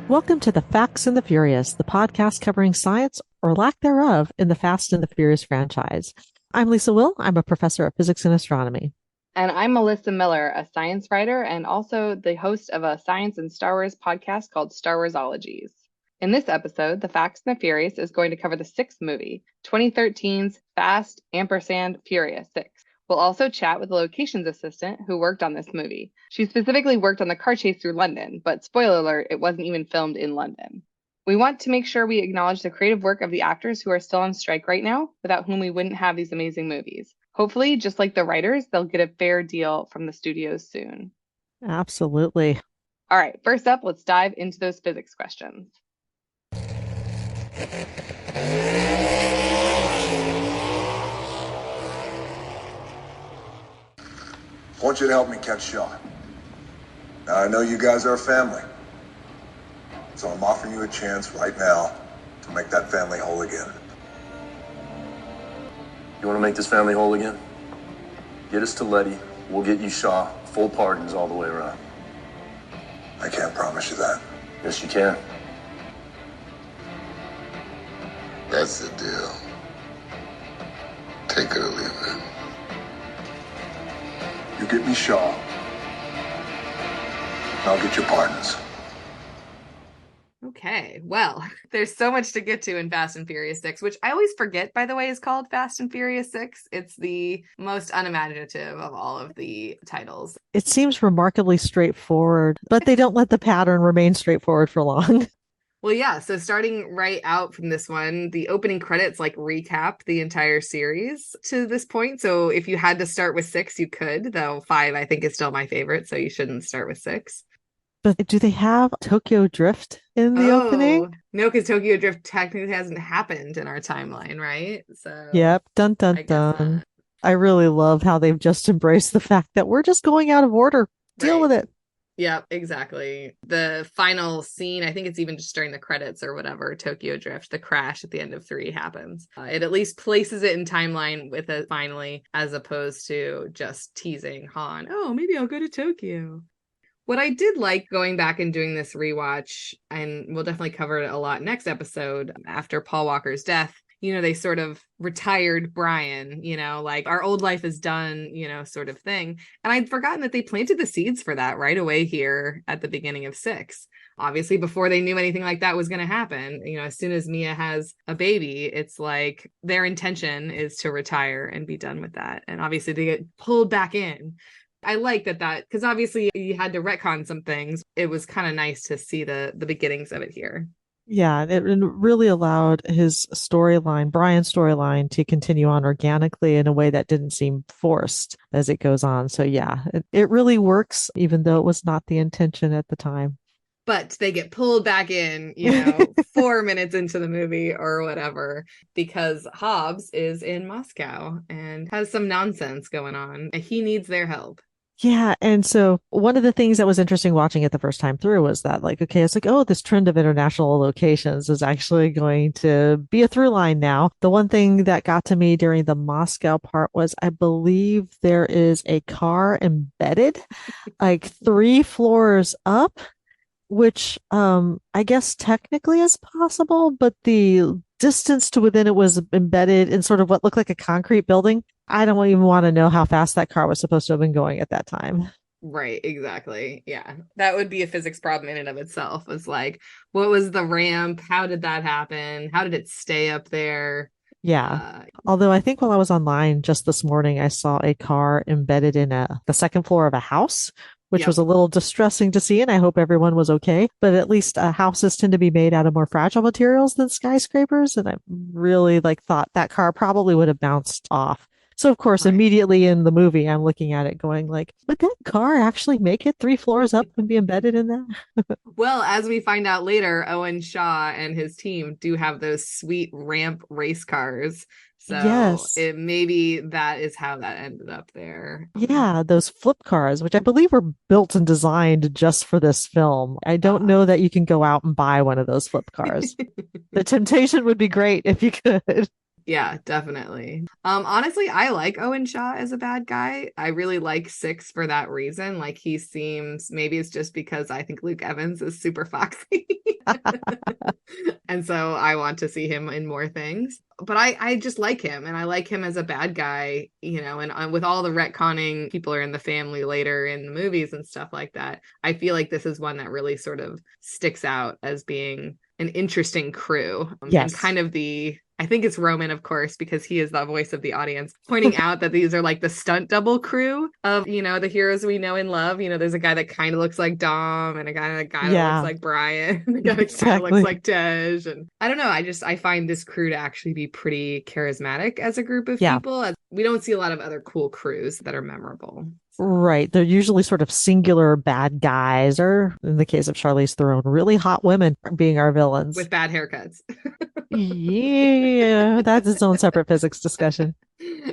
Welcome to the Facts and the Furious, the podcast covering science or lack thereof in the Fast and the Furious franchise. I'm Lisa Will. I'm a professor of physics and astronomy. And I'm Melissa Miller, a science writer and also the host of a science and Star Wars podcast called Star Warsologies. In this episode, The Facts and the Furious is going to cover the sixth movie, 2013's Fast & Furious 6. We'll also chat with a locations assistant who worked on this movie. She specifically worked on the car chase through London, but spoiler alert, it wasn't even filmed in London. We want to make sure we acknowledge the creative work of the actors who are still on strike right now, without whom we wouldn't have these amazing movies. Hopefully, just like the writers, they'll get a fair deal from the studios soon. Absolutely. All right, first up, let's dive into those physics questions. I want you to help me catch Shaw. Now, I know you guys are a family, so I'm offering you a chance right now to make that family whole again. You want to make this family whole again? Get us to Letty. We'll get you Shaw. Full pardons all the way around. I can't promise you that. Yes, you can. That's the deal. Take it or leave it. You get me Shaw, and I'll get your pardons. Okay, well, there's so much to get to in Fast and Furious 6, which I always forget, by the way, is called Fast and Furious 6. It's the most unimaginative of all of the titles. It seems remarkably straightforward, but they don't let the pattern remain straightforward for long. Well, yeah, so starting right out from this one, the opening credits recap the entire series to this point. So if you had to start with 6, you could, though 5 I think is still my favorite, so you shouldn't start with 6. But do they have Tokyo Drift in the opening? No, because Tokyo Drift technically hasn't happened in our timeline, right? So yep, dun dun dun. I really love how they've just embraced the fact that we're just going out of order. Deal with it. Yep, exactly. The final scene, I think it's even just during the credits or whatever, Tokyo Drift, the crash at the end of 3 happens. It at least places it in timeline with it finally, as opposed to just teasing Han. Oh, maybe I'll go to Tokyo. What I did like going back and doing this rewatch, and we'll definitely cover it a lot next episode, after Paul Walker's death, they sort of retired Brian, our old life is done, sort of thing. And I'd forgotten that they planted the seeds for that right away here at the beginning of 6. Obviously, before they knew anything like that was going to happen, as soon as Mia has a baby, it's like their intention is to retire and be done with that. And obviously they get pulled back in. I like that because obviously you had to retcon some things. It was kind of nice to see the beginnings of it here. Yeah, it really allowed his storyline, Brian's storyline, to continue on organically in a way that didn't seem forced as it goes on. So yeah, it really works, even though it was not the intention at the time. But they get pulled back in, 4 minutes into the movie or whatever, because Hobbs is in Moscow and has some nonsense going on. He needs their help. Yeah. And so one of the things that was interesting watching it the first time through was that this trend of international locations is actually going to be a through line now. The one thing that got to me during the Moscow part was I believe there is a car embedded 3 floors up, which I guess technically is possible, but the distance to within it was embedded in sort of what looked like a concrete building. I don't even want to know how fast that car was supposed to have been going at that time. Right, exactly. Yeah, that would be a physics problem in and of itself. It's like, what was the ramp? How did that happen? How did it stay up there? Yeah. Although I think while I was online just this morning, I saw a car embedded in the second floor of a house, which was a little distressing to see, and I hope everyone was okay. But at least houses tend to be made out of more fragile materials than skyscrapers, and I really thought that car probably would have bounced off. So, of course, immediately in the movie, I'm looking at it going would that car actually make it 3 floors up and be embedded in that? Well, as we find out later, Owen Shaw and his team do have those sweet ramp race cars. So yes, maybe that is how that ended up there. Yeah, those flip cars, which I believe were built and designed just for this film. I don't know that you can go out and buy one of those flip cars. The temptation would be great if you could. Yeah, definitely. Honestly, I like Owen Shaw as a bad guy. I really like Six for that reason. Like he seems, maybe it's just because I think Luke Evans is super foxy. And so I want to see him in more things. But I just like him, and I like him as a bad guy, you know, and with all the retconning, people are in the family later in the movies and stuff like that. I feel like this is one that really sort of sticks out as being an interesting crew, and Yes. kind of I think it's Roman, of course, because he is the voice of the audience, pointing out that these are like the stunt double crew of, you know, the heroes we know and love. You know, there's a guy that kind of looks like Dom, and a guy that looks Yeah, like Brian, and a guy that kind of looks exactly. like Tej. And I don't know, I find this crew to actually be pretty charismatic as a group of Yeah. people. We don't see a lot of other cool crews that are memorable. Right. They're usually sort of singular bad guys, or in the case of Charlize Theron, really hot women being our villains. With bad haircuts. Yeah, that's its own separate physics discussion.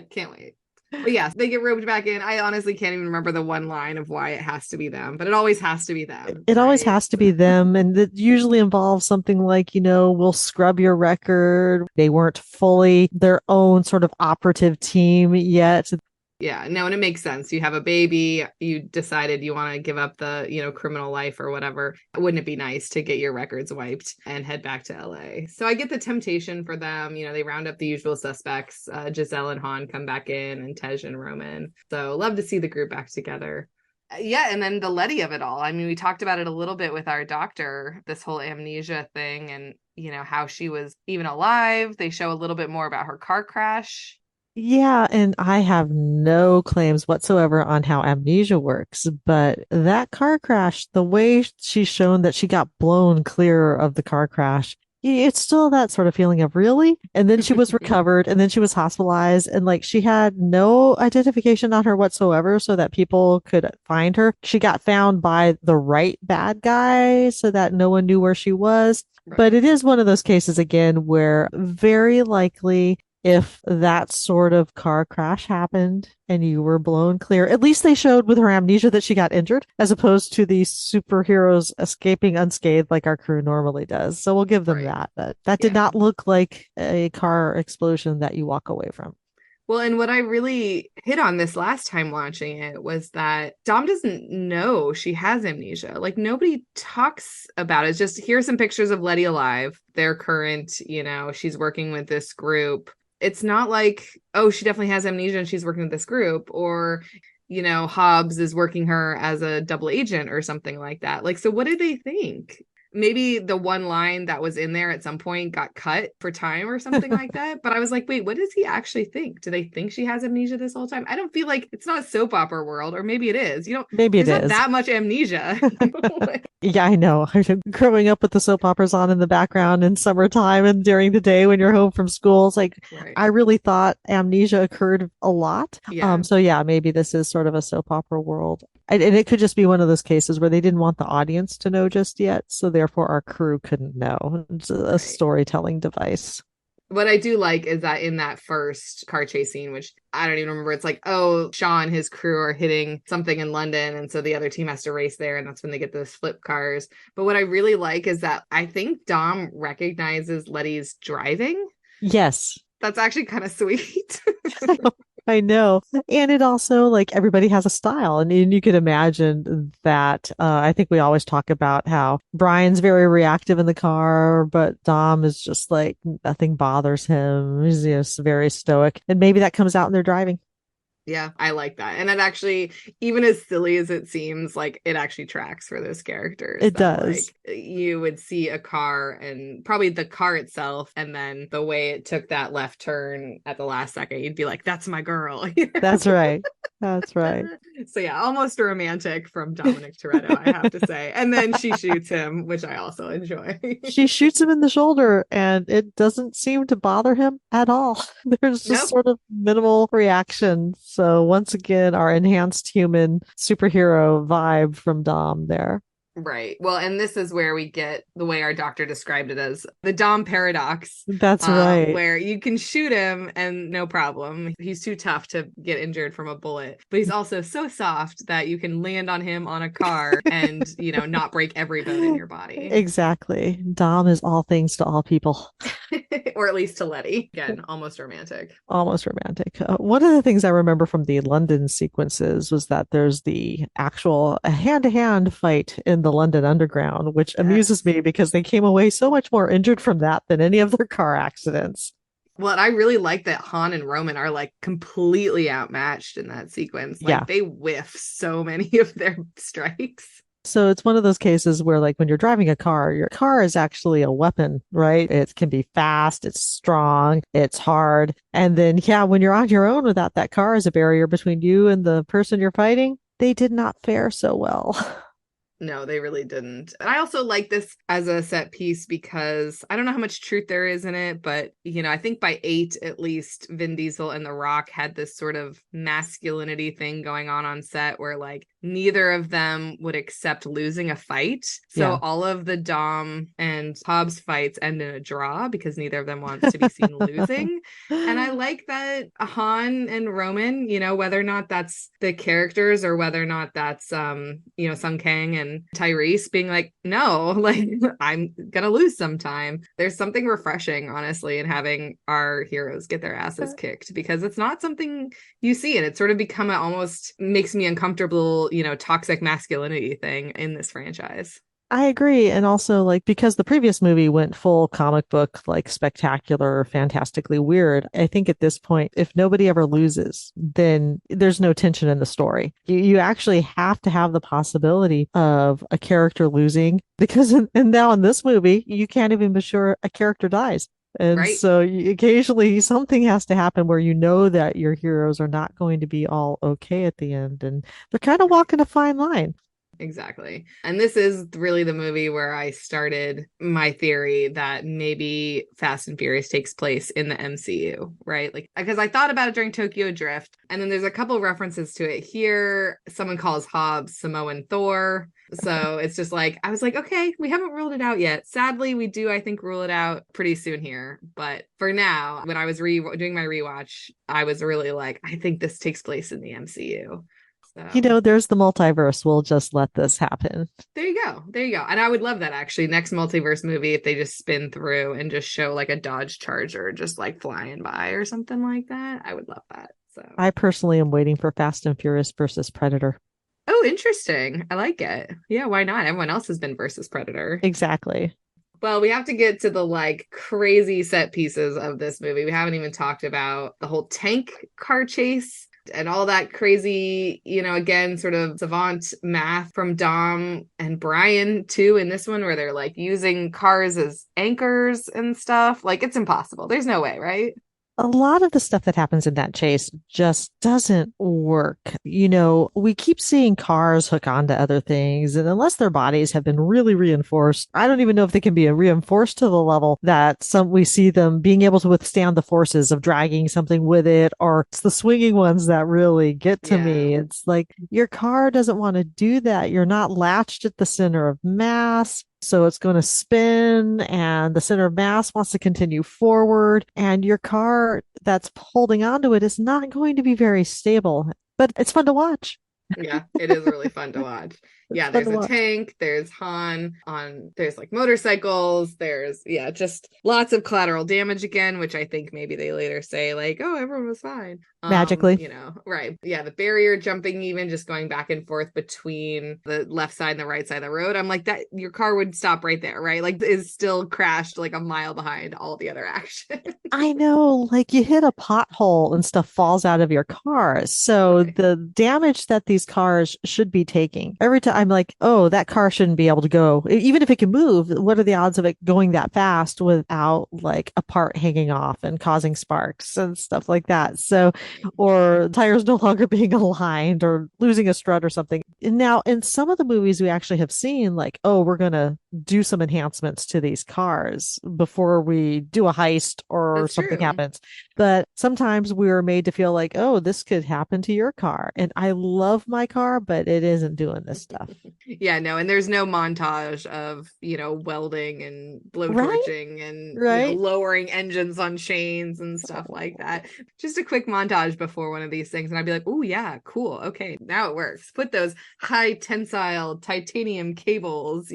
Can't wait. But yes, they get roped back in. I honestly can't even remember the one line of why it has to be them, but it always has to be them, It always right? has to be them, and it usually involves something like, we'll scrub your record. They weren't fully their own sort of operative team yet. Yeah, no, and it makes sense. You have a baby, you decided you want to give up the, criminal life or whatever. Wouldn't it be nice to get your records wiped and head back to LA? So I get the temptation for them. They round up the usual suspects. Giselle and Han come back in, and Tej and Roman. So love to see the group back together. Yeah, and then the Letty of it all. I mean, we talked about it a little bit with our doctor, this whole amnesia thing, and, how she was even alive. They show a little bit more about her car crash. Yeah, and I have no claims whatsoever on how amnesia works, but that car crash, the way she's shown that she got blown clear of the car crash, it's still that sort of feeling of really. And then she was recovered, and then she was hospitalized, and like she had no identification on her whatsoever so that people could find her. She got found by the right bad guy so that no one knew where she was. Right. But it is one of those cases again where very likely if that sort of car crash happened and you were blown clear, at least they showed with her amnesia that she got injured, as opposed to these superheroes escaping unscathed like our crew normally does. So we'll give them Right. that did not look like a car explosion that you walk away from. Well, and what I really hit on this last time watching it was that Dom doesn't know she has amnesia. Like nobody talks about it. It's just here's some pictures of Letty alive. Their current, she's working with this group. It's not like, oh, she definitely has amnesia and she's working with this group, or, Hobbs is working her as a double agent or something like that. Like, so what do they think? Maybe the one line that was in there at some point got cut for time or something like that. But I was like, wait, what does he actually think? Do they think she has amnesia this whole time? I don't feel like it's not a soap opera world, or maybe it is. Maybe it There's not is. that much amnesia. Yeah, I know. Growing up with the soap operas on in the background in summertime and during the day when you're home from school, it's like Right. I really thought amnesia occurred a lot. Yeah. So yeah, maybe this is sort of a soap opera world. And it could just be one of those cases where they didn't want the audience to know just yet, so therefore our crew couldn't know. It's a Right. storytelling device. What I do like is that in that first car chase scene, which I don't even remember, it's like, oh, Shaw and his crew are hitting something in London, and so the other team has to race there, and that's when they get those flip cars. But what I really like is that I think Dom recognizes Letty's driving. Yes. That's actually kind of sweet. I know. And it also, like, everybody has a style. And you could imagine that. I think we always talk about how Brian's very reactive in the car, but Dom is just like nothing bothers him. He's just very stoic. And maybe that comes out in their driving. Yeah, I like that. And it actually, even as silly as it seems, like it actually tracks for those characters. It does. Like you would see a car and probably the car itself, and then the way it took that left turn at the last second, you'd be like, that's my girl. That's right. That's right. So yeah, almost romantic from Dominic Toretto, I have to say. And then she shoots him, which I also enjoy. She shoots him in the shoulder and it doesn't seem to bother him at all. There's just Nope. sort of minimal reaction. So once again, our enhanced human superhero vibe from Dom there. Right. Well, and this is where we get the way our doctor described it as the Dom paradox, That's right. where you can shoot him and no problem. He's too tough to get injured from a bullet, but he's also so soft that you can land on him on a car and, not break every bone in your body. Exactly. Dom is all things to all people. Or at least to Letty. Again, almost romantic. Almost romantic. One of the things I remember from the London sequences was that there's the actual hand-to-hand fight in the London Underground, which amuses me because they came away so much more injured from that than any of their car accidents. Well, and I really like that Han and Roman are like completely outmatched in that sequence. Like they whiff so many of their strikes. So it's one of those cases where, like, when you're driving a car, your car is actually a weapon, right? It can be fast, it's strong, it's hard. And then, when you're on your own without that car as a barrier between you and the person you're fighting, they did not fare so well. No, they really didn't. And I also like this as a set piece because I don't know how much truth there is in it, but, I think by 8, at least, Vin Diesel and The Rock had this sort of masculinity thing going on set where, like, neither of them would accept losing a fight. So all of the Dom and Hobbs fights end in a draw because neither of them wants to be seen losing. And I like that Han and Roman, whether or not that's the characters or whether or not that's, Sung Kang and Tyrese being like, no, like, I'm gonna lose sometime. There's something refreshing, honestly, in having our heroes get their asses kicked because it's not something you see, and it's sort of become almost makes me uncomfortable, toxic masculinity thing in this franchise. I agree. And also, like, because the previous movie went full comic book, like spectacular, fantastically weird, I think at this point, if nobody ever loses, then there's no tension in the story. You actually have to have the possibility of a character losing because and now in this movie, you can't even be sure a character dies. And so occasionally something has to happen where that your heroes are not going to be all okay at the end. And they're kind of walking a fine line. Exactly. And this is really the movie where I started my theory that maybe Fast and Furious takes place in the MCU, right? Like, because I thought about it during Tokyo Drift, and then there's a couple references to it here. Someone calls Hobbs Samoan Thor. So it's just like, I was like, okay, we haven't ruled it out yet. Sadly, we do, I think, rule it out pretty soon here. But for now, when I was doing my rewatch, I was really like, I think this takes place in the MCU. So. There's the multiverse. We'll just let this happen. There you go. And I would love that, actually. Next multiverse movie, if they just spin through and just show like a Dodge Charger just like flying by or something like that, I would love that. So I personally am waiting for Fast and Furious versus Predator. Oh, interesting. I like it. Yeah, why not? Everyone else has been versus Predator. Exactly. Well, we have to get to the like crazy set pieces of this movie. We haven't even talked about the whole tank car chase and all that crazy, again, sort of savant math from Dom and Brian too in this one, where they're like using cars as anchors and stuff. Like, it's impossible. There's no way, right? A lot of the stuff that happens in that chase just doesn't work. We keep seeing cars hook onto other things, and unless their bodies have been really reinforced, I don't even know if they can be reinforced to the level that we see them being able to withstand the forces of dragging something with it, or it's the swinging ones that really get to me. It's like, your car doesn't want to do that. You're not latched at the center of mass. So it's going to spin, and the center of mass wants to continue forward, and your car that's holding onto it is not going to be very stable, but it's fun to watch. Yeah, it is really fun to watch. Yeah, there's a tank, there's Han there's like motorcycles, there's just lots of collateral damage again, which I think maybe they later say like, oh, everyone was fine. Magically. Right. Yeah, the barrier jumping, even just going back and forth between the left side and the right side of the road. I'm like, that your car would stop right there, right? Like, is still crashed like a mile behind all the other action. I know, like, you hit a pothole and stuff falls out of your car. So the damage that these cars should be taking, every time I'm like, oh, that car shouldn't be able to go. Even if it can move, what are the odds of it going that fast without like a part hanging off and causing sparks and stuff like that? So, or tires no longer being aligned or losing a strut or something. And now in some of the movies we actually have seen like, oh, we're going to do some enhancements to these cars before we do a heist or something happens. But sometimes we are made to feel like, oh, this could happen to your car. And I love my car, but it isn't doing this stuff. Yeah, no, and there's no montage of, welding and Right? blowtorching and, Right? lowering engines on chains and stuff like that. Just a quick montage before one of these things. And I'd be like, oh, yeah, cool. Okay, now it works. Put those high tensile titanium cables.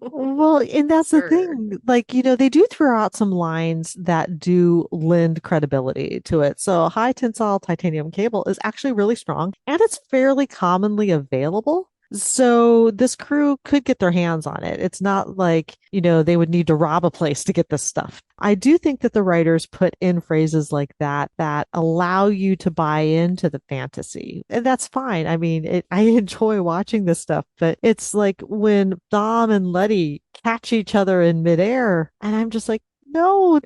Well, and that's the Sure. thing. Like, they do throw out some lines that do lend credibility to it. So, high tensile titanium cable is actually really strong and it's fairly commonly available. So, this crew could get their hands on it. It's not like, they would need to rob a place to get this stuff. I do think that the writers put in phrases like that allow you to buy into the fantasy. And that's fine. I mean, I enjoy watching this stuff, but it's like when Dom and Letty catch each other in midair, and I'm just like, no.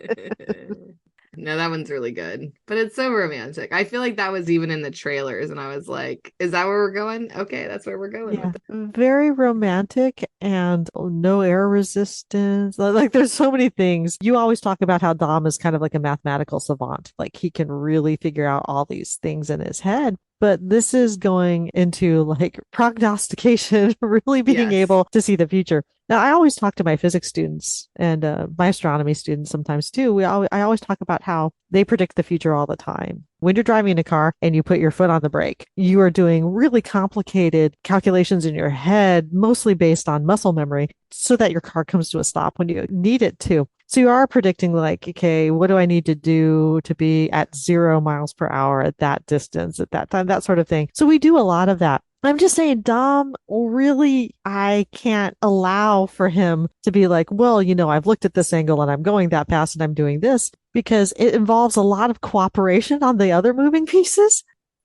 No, that one's really good, but it's so romantic. I feel like that was even in the trailers, and I was like, is that where we're going? Okay, that's where we're going Yeah, with it. very romantic and no air resistance. Like there's so many things. You always talk about how Dom is kind of like a mathematical savant. Like he can really figure out all these things in his head. But this is going into like prognostication, really being Yes. able to see the future. Now, I always talk to my physics students and my astronomy students sometimes too. I always talk about how they predict the future all the time. When you're driving in a car and you put your foot on the brake, you are doing really complicated calculations in your head, mostly based on muscle memory, so that your car comes to a stop when you need it to. So you are predicting like, okay, what do I need to do to be at 0 miles per hour at that distance at that time, that sort of thing. So we do a lot of that. I'm just saying, Dom, really, I can't allow for him to be like, well, I've looked at this angle and I'm going that fast and I'm doing this because it involves a lot of cooperation on the other moving pieces.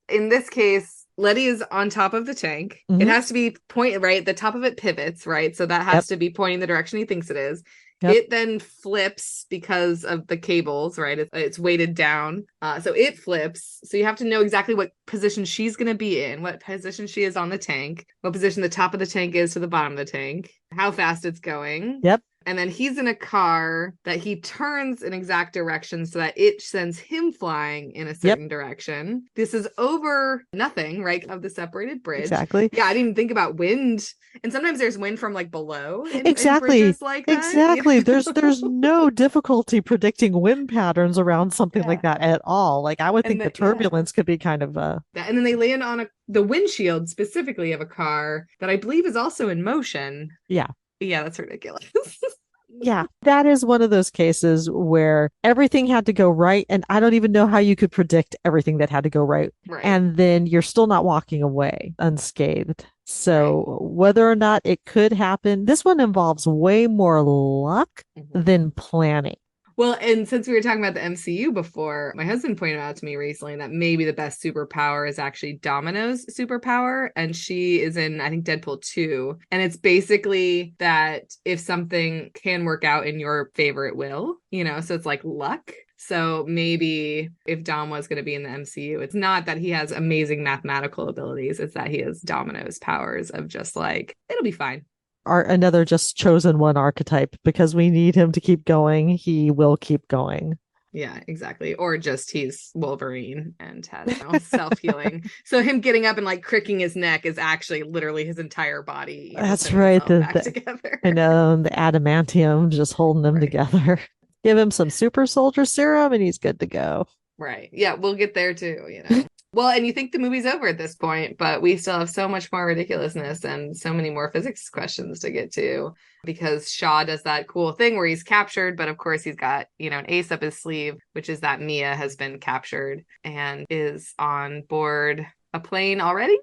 In this case, Letty is on top of the tank. It Mm-hmm. has to be point right. The top of it pivots, right? So that Yep. has to be pointing the direction he thinks it is. Yep. It then flips because of the cables, right? It's weighted down. So it flips. So you have to know exactly what position she's going to be in, what position she is on the tank, what position the top of the tank is to the bottom of the tank, how fast it's going. Yep. And then he's in a car that he turns in exact direction so that it sends him flying in a certain direction. This is over nothing, right? Of the separated bridge. Exactly. Yeah, I didn't even think about wind. And sometimes there's wind from like below in Exactly. bridges like that. Exactly. There's no difficulty predicting wind patterns around something like that at all. Like I would think the turbulence could be kind of and then they land on the windshield specifically of a car that I believe is also in motion. Yeah. Yeah, that's ridiculous. Yeah, that is one of those cases where everything had to go right. And I don't even know how you could predict everything that had to go right. Right. And then you're still not walking away unscathed. So whether or not it could happen, this one involves way more luck than planning. Well, and since we were talking about the MCU before, my husband pointed out to me recently that maybe the best superpower is actually Domino's superpower. And she is in, I think, Deadpool 2. And it's basically that if something can work out in your favor, it will, so it's like luck. So maybe if Dom was going to be in the MCU, it's not that he has amazing mathematical abilities. It's that he has Domino's powers of just like, it'll be fine. Another just chosen one archetype because we need him to keep going. He will keep going. Yeah, exactly. Or just he's Wolverine and has self-healing. So him getting up and like cricking his neck is actually literally his entire body. That's right. Back together. I know, the adamantium just holding them together. Give him some super soldier serum and he's good to go. Right. Yeah, we'll get there too, Well, and you think the movie's over at this point, but we still have so much more ridiculousness and so many more physics questions to get to because Shaw does that cool thing where he's captured, but of course he's got, an ace up his sleeve, which is that Mia has been captured and is on board a plane already? ?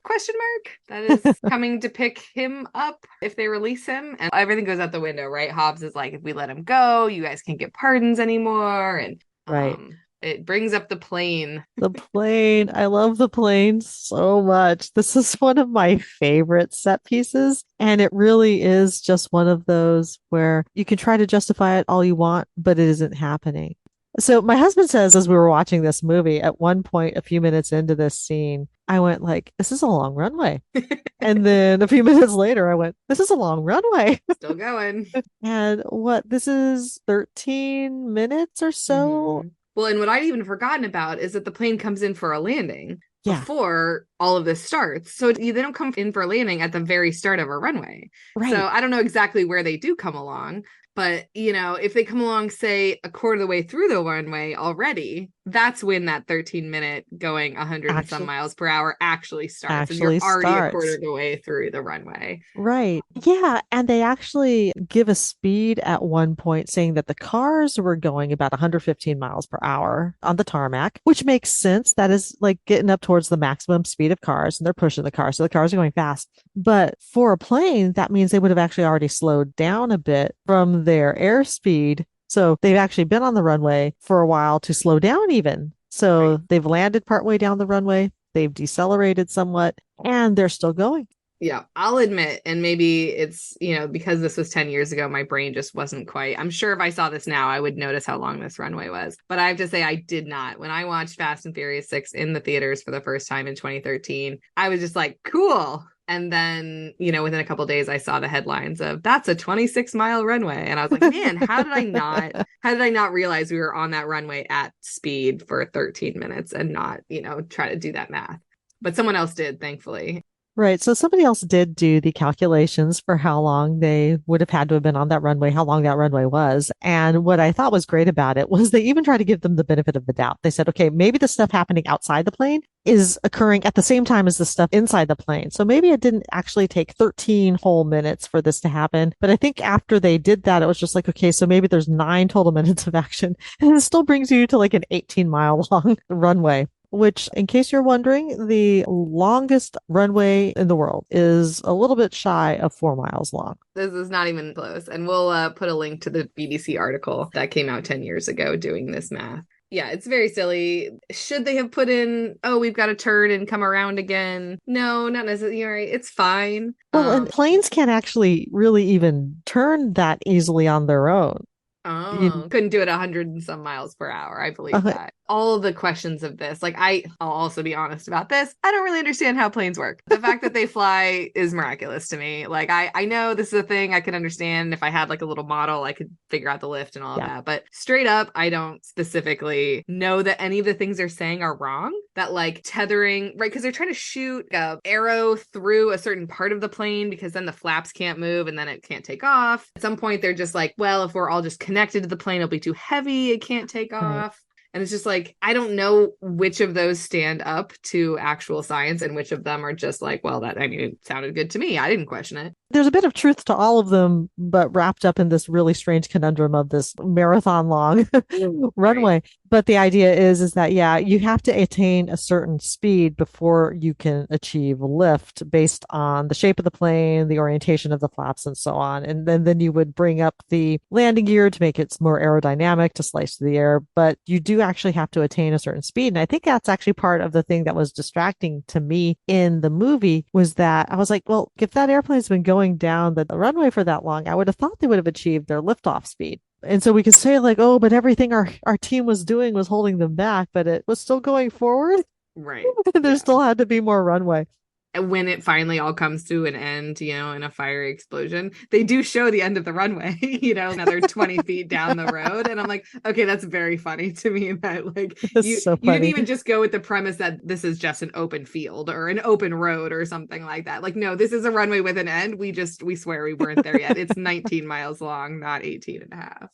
That is coming to pick him up if they release him, and everything goes out the window, right? Hobbs is like, if we let him go, you guys can't get pardons anymore, and right. It brings up the plane. The plane. I love the plane so much. This is one of my favorite set pieces. And it really is just one of those where you can try to justify it all you want, but it isn't happening. So my husband says, as we were watching this movie, at one point, a few minutes into this scene, I went like, this is a long runway. And then a few minutes later, I went, this is a long runway. Still going. And this is 13 minutes or so Well, and what I'd even forgotten about is that the plane comes in for a landing Yeah, before all of this starts. So they don't come in for a landing at the very start of a runway. So right. I don't know exactly where they do come along, but if they come along, say, a quarter of the way through the runway already, that's when that 13-minute going 100 and some Actually, miles per hour actually starts. And you're actually already a quarter starts. of the way through the runway. Right. Yeah. And they actually give a speed at one point saying that the cars were going about 115 miles per hour on the tarmac, which makes sense. That is like getting up towards the maximum speed of cars and they're pushing the car. So the cars are going fast. But for a plane, that means they would have actually already slowed down a bit from their airspeed. So they've actually been on the runway for a while to slow down even. Right. So they've landed partway down the runway. They've decelerated somewhat and they're still going. Yeah, I'll admit, and maybe it's, because this was 10 years ago, my brain just wasn't quite. I'm sure if I saw this now, I would notice how long this runway was. But I have to say, I did not. When I watched Fast and Furious 6 in the theaters for the first time in 2013, I was just like, cool. And then, within a couple of days, I saw the headlines of that's a 26-mile runway. And I was like, man, how did I not realize we were on that runway at speed for 13 minutes and not, try to do that math? But someone else did, thankfully. Right. So somebody else did do the calculations for how long they would have had to have been on that runway, how long that runway was. And what I thought was great about it was they even tried to give them the benefit of the doubt. They said, okay, maybe the stuff happening outside the plane is occurring at the same time as the stuff inside the plane. So maybe it didn't actually take 13 whole minutes for this to happen. But I think after they did that, it was just like, okay, so maybe there's 9 total minutes of action. And it still brings you to like an 18-mile long runway, which, in case you're wondering, the longest runway in the world is a little bit shy of 4 miles long. This is not even close. And we'll put a link to the BBC article that came out 10 years ago doing this math. Yeah, it's very silly. Should they have put in, oh, we've got to turn and come around again? No, not necessarily. It's fine. Well, and planes can't actually really even turn that easily on their own. You, Couldn't do it 100 and some miles per hour. I believe that. All the questions of this, like I'll also be honest about this. I don't really understand how planes work. The fact that they fly is miraculous to me. Like I know this is a thing I can understand. If I had like a little model, I could figure out the lift and all of that. But straight up, I don't specifically know that any of the things they're saying are wrong. That like tethering, right? Because they're trying to shoot an arrow through a certain part of the plane because then the flaps can't move and then it can't take off. At some point, they're just like, well, if we're all just connected to the plane, it'll be too heavy. It can't take off. And it's just like, I don't know which of those stand up to actual science and which of them are just like, well, it sounded good to me. I didn't question it. There's a bit of truth to all of them, but wrapped up in this really strange conundrum of this marathon long runway. Right. But the idea is that, yeah, you have to attain a certain speed before you can achieve lift based on the shape of the plane, the orientation of the flaps, and so on. And then you would bring up the landing gear to make it more aerodynamic to slice through the air. But you do actually have to attain a certain speed. And I think that's actually part of the thing that was distracting to me in the movie was that I was like, well, if that airplane's been going down the runway for that long, I would have thought they would have achieved their liftoff speed. And so we could say like, oh, but everything our team was doing was holding them back, but it was still going forward. Right. There still had to be more runway. And when it finally all comes to an end, in a fiery explosion, they do show the end of the runway, another 20 feet down the road. And I'm like, okay, that's very funny to me that like you didn't even just go with the premise that this is just an open field or an open road or something like that. Like, no, this is a runway with an end. We swear we weren't there yet. It's 19 miles long, not 18 and a half.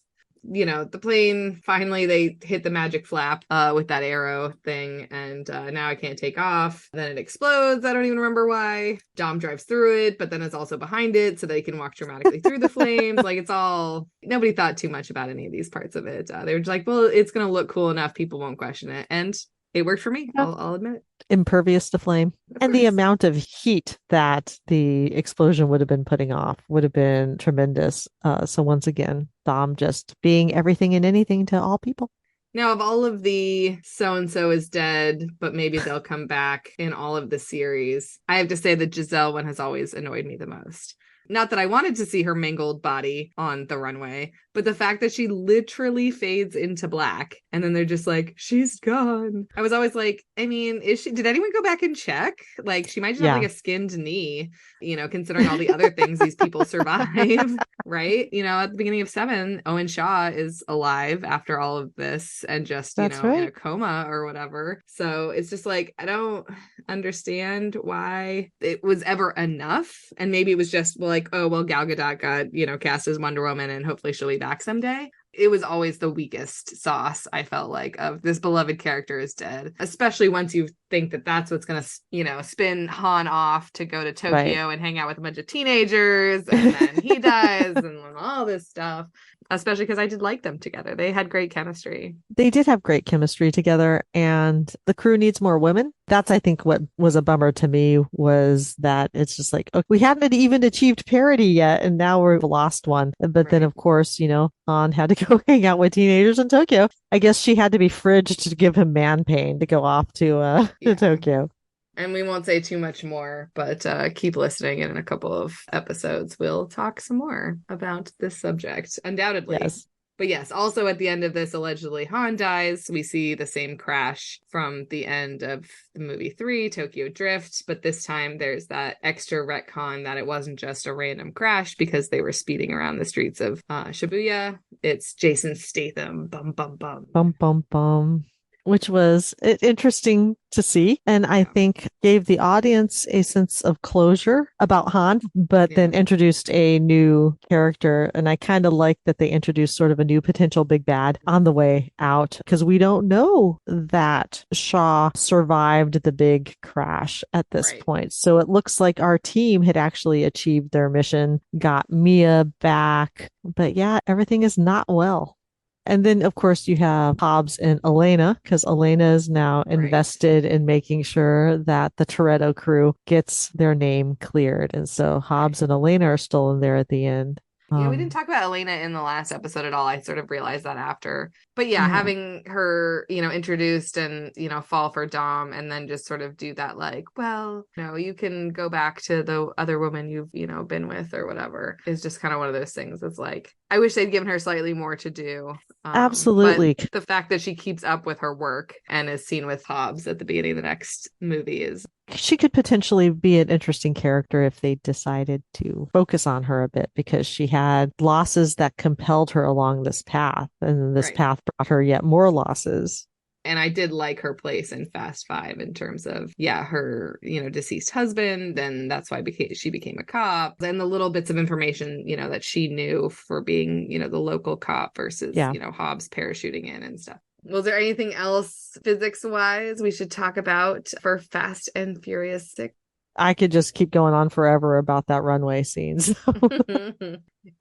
The plane, finally, they hit the magic flap with that arrow thing, and now it can't take off. Then it explodes. I don't even remember why. Dom drives through it, but then it's also behind it, so they can walk dramatically through the flames. Like, it's all... Nobody thought too much about any of these parts of it. They were just like, well, it's going to look cool enough. People won't question it. And it worked for me. I'll admit it. Impervious to flame. And the amount of heat that the explosion would have been putting off would have been tremendous. So once again, Dom just being everything and anything to all people. Now, of all of the so-and-so is dead, but maybe they'll come back in all of the series, I have to say the Giselle one has always annoyed me the most. Not that I wanted to see her mangled body on the runway, but the fact that she literally fades into black and then they're just like, she's gone. I was always like, I mean, did anyone go back and check? Like, she might just have like a skinned knee, considering all the other things these people survive, right? At the beginning of 7, Owen Shaw is alive after all of this and just, in a coma or whatever. So it's just like, I don't understand why it was ever enough. And maybe it was just like, oh, well, Gal Gadot got, cast as Wonder Woman and hopefully she'll be back someday. It was always the weakest sauce, I felt like, of this beloved character is dead, especially once you think that that's what's going to, spin Han off to go to Tokyo and hang out with a bunch of teenagers. And then he dies and all this stuff, especially because I did like them together. They had great chemistry. They did have great chemistry together, and the crew needs more women. That's, I think, what was a bummer to me was that it's just like, okay, we hadn't even achieved parity yet, and now we've lost one. But then, of course, Han had to go hang out with teenagers in Tokyo. I guess she had to be fridged to give him man pain to go off to Tokyo. And we won't say too much more, but keep listening. And in a couple of episodes, we'll talk some more about this subject, undoubtedly. Yes. But yes, also at the end of this, allegedly Han dies. We see the same crash from the end of the movie 3, Tokyo Drift. But this time there's that extra retcon that it wasn't just a random crash because they were speeding around the streets of Shibuya. It's Jason Statham. Bum, bum, bum. Bum, bum, bum. Which was interesting to see. And I think gave the audience a sense of closure about Han, but then introduced a new character. And I kind of like that they introduced sort of a new potential big bad on the way out, because we don't know that Shaw survived the big crash at this point. So it looks like our team had actually achieved their mission, got Mia back. But yeah, everything is not well. And then, of course, you have Hobbs and Elena, because Elena is now invested in making sure that the Toretto crew gets their name cleared. And so Hobbs and Elena are still in there at the end. Yeah, we didn't talk about Elena in the last episode at all. I sort of realized that after. But yeah, having her, introduced and, fall for Dom and then just sort of do that like, well, you can go back to the other woman you've, been with or whatever is just kind of one of those things. It's like, I wish they'd given her slightly more to do. Absolutely. But the fact that she keeps up with her work and is seen with Hobbs at the beginning of the next movie is... She could potentially be an interesting character if they decided to focus on her a bit, because she had losses that compelled her along this path, and this path brought her yet more losses. And I did like her place in Fast Five in terms of, her, deceased husband. And that's why she became a cop. And the little bits of information, that she knew for being, the local cop versus, Hobbs parachuting in and stuff. Was there anything else physics-wise we should talk about for Fast and Furious 6? I could just keep going on forever about that runway scene.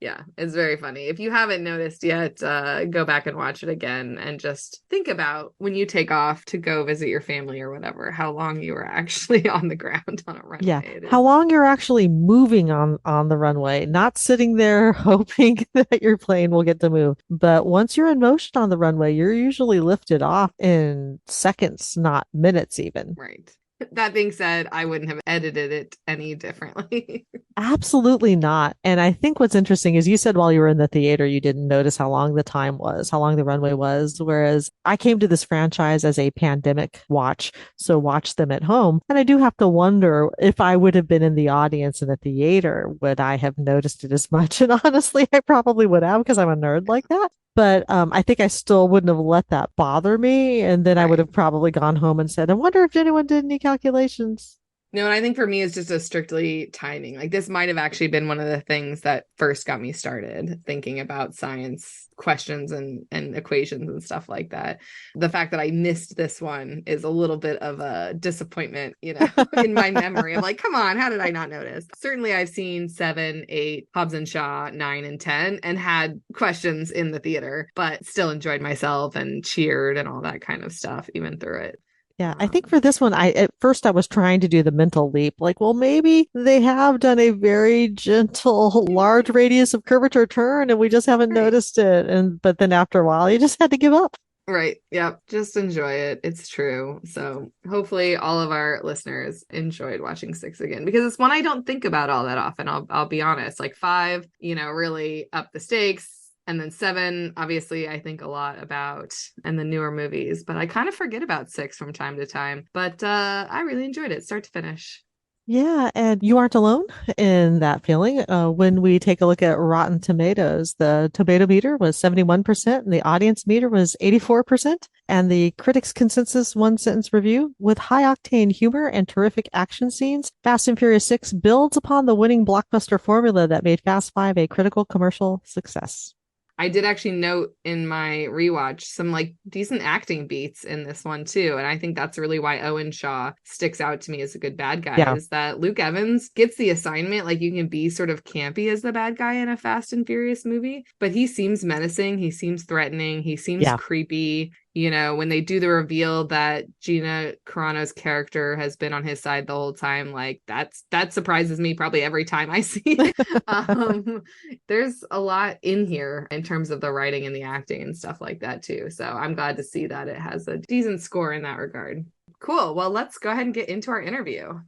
Yeah, it's very funny. If you haven't noticed yet, go back and watch it again and just think about when you take off to go visit your family or whatever, how long you were actually on the ground on a runway. Yeah, how long you're actually moving on the runway, not sitting there hoping that your plane will get to move. But once you're in motion on the runway, you're usually lifted off in seconds, not minutes even. Right. That being said, I wouldn't have edited it any differently. Absolutely not. And I think what's interesting is you said while you were in the theater, you didn't notice how long the time was, how long the runway was. Whereas I came to this franchise as a pandemic watch, so watch them at home. And I do have to wonder if I would have been in the audience in the theater, would I have noticed it as much? And honestly, I probably would have, because I'm a nerd like that. But I think I still wouldn't have let that bother me. And then I would have probably gone home and said, I wonder if anyone did any calculations. No, and I think for me, it's just a strictly timing. Like, this might have actually been one of the things that first got me started thinking about science questions and equations and stuff like that. The fact that I missed this one is a little bit of a disappointment, in my memory. I'm like, come on, how did I not notice? Certainly, I've seen 7, 8, Hobbs and Shaw, 9, and 10, and had questions in the theater, but still enjoyed myself and cheered and all that kind of stuff, even through it. Yeah, I think for this one, at first I was trying to do the mental leap, like, well, maybe they have done a very gentle, large radius of curvature turn and we just haven't noticed it. But then after a while, you just had to give up. Right. Yep. Just enjoy it. It's true. So hopefully all of our listeners enjoyed watching Six again, because it's one I don't think about all that often. I'll be honest. Like five, really up the stakes. And then seven, obviously, I think a lot about, and the newer movies, but I kind of forget about six from time to time. But I really enjoyed it, start to finish. Yeah, and you aren't alone in that feeling. When we take a look at Rotten Tomatoes, the tomato meter was 71% and the audience meter was 84%. And the critics' consensus one sentence review with high octane humor and terrific action scenes, Fast and Furious 6 builds upon the winning blockbuster formula that made Fast 5 a critical commercial success. I did actually note in my rewatch some like decent acting beats in this one too. And I think that's really why Owen Shaw sticks out to me as a good bad guy, is that Luke Evans gets the assignment. Like you can be sort of campy as the bad guy in a Fast and Furious movie, but he seems menacing. He seems threatening. He seems creepy. When they do the reveal that Gina Carano's character has been on his side the whole time, like that surprises me probably every time I see it. There's a lot in here in terms of the writing and the acting and stuff like that too. So I'm glad to see that it has a decent score in that regard. Cool. Well, let's go ahead and get into our interview.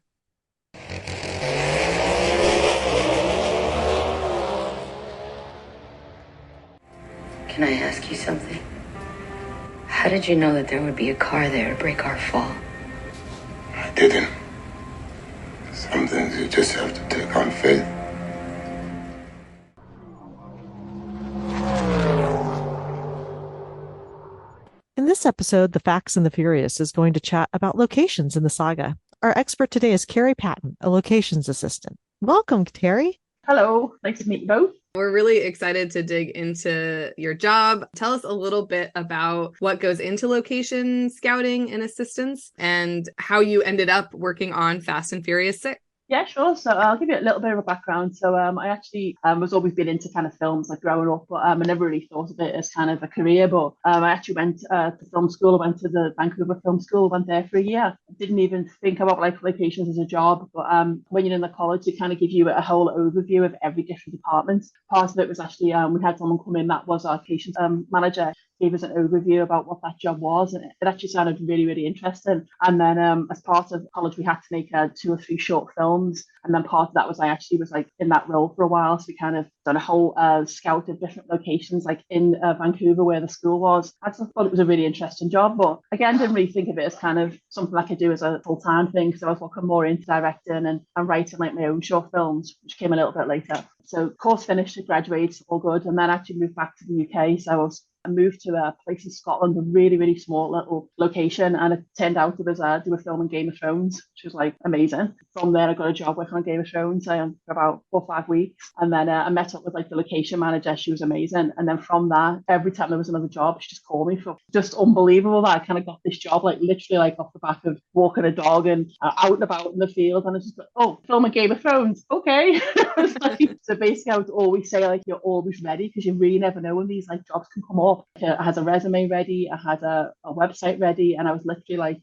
Can I ask you something? How did you know that there would be a car there to break our fall? I didn't. Some things you just have to take on faith. In this episode, The Facts and the Furious is going to chat about locations in the saga. Our expert today is Kerry Patten, a locations assistant. Welcome, Terry. Hello, nice to meet you both. We're really excited to dig into your job. Tell us a little bit about what goes into location scouting and assistance and how you ended up working on Fast and Furious 6. Yeah, sure. So I'll give you a little bit of a background. So I actually was always been into kind of films like growing up, but I never really thought of it as kind of a career. But I actually went to film school. I went to the Vancouver Film School, went there for a year. Didn't even think about like locations as a job. But when you're in the college, they kind of give you a whole overview of every different department. Part of it was actually we had someone come in that was our locations manager, gave us an overview about what that job was, and it actually sounded really, really interesting. And then as part of college, we had to make 2 or 3 short films, and then part of that was I actually was like in that role for a while, so we kind of done a whole scout of different locations like in Vancouver where the school was. I just thought it was a really interesting job, but again, didn't really think of it as kind of something I could do as a full-time thing, because I was looking more into directing and writing like my own short films, which came a little bit later. So course finished, graduated, all good, and then actually moved back to the UK. So I moved to a place in Scotland, a really, really small little location, and it turned out it was do a film in Game of Thrones, which was like amazing. From there, I got a job working on Game of Thrones for about 4 or 5 weeks, and then I met up with like the location manager. She was amazing, and then from that, every time there was another job, she just called me. For just unbelievable that I kind of got this job, like literally like off the back of walking a dog and out and about in the field, and I just like, oh, film a Game of Thrones, okay. So basically, I would always say like you're always ready, because you really never know when these like jobs can come up. I had a resume ready, I had a website ready, and I was literally like,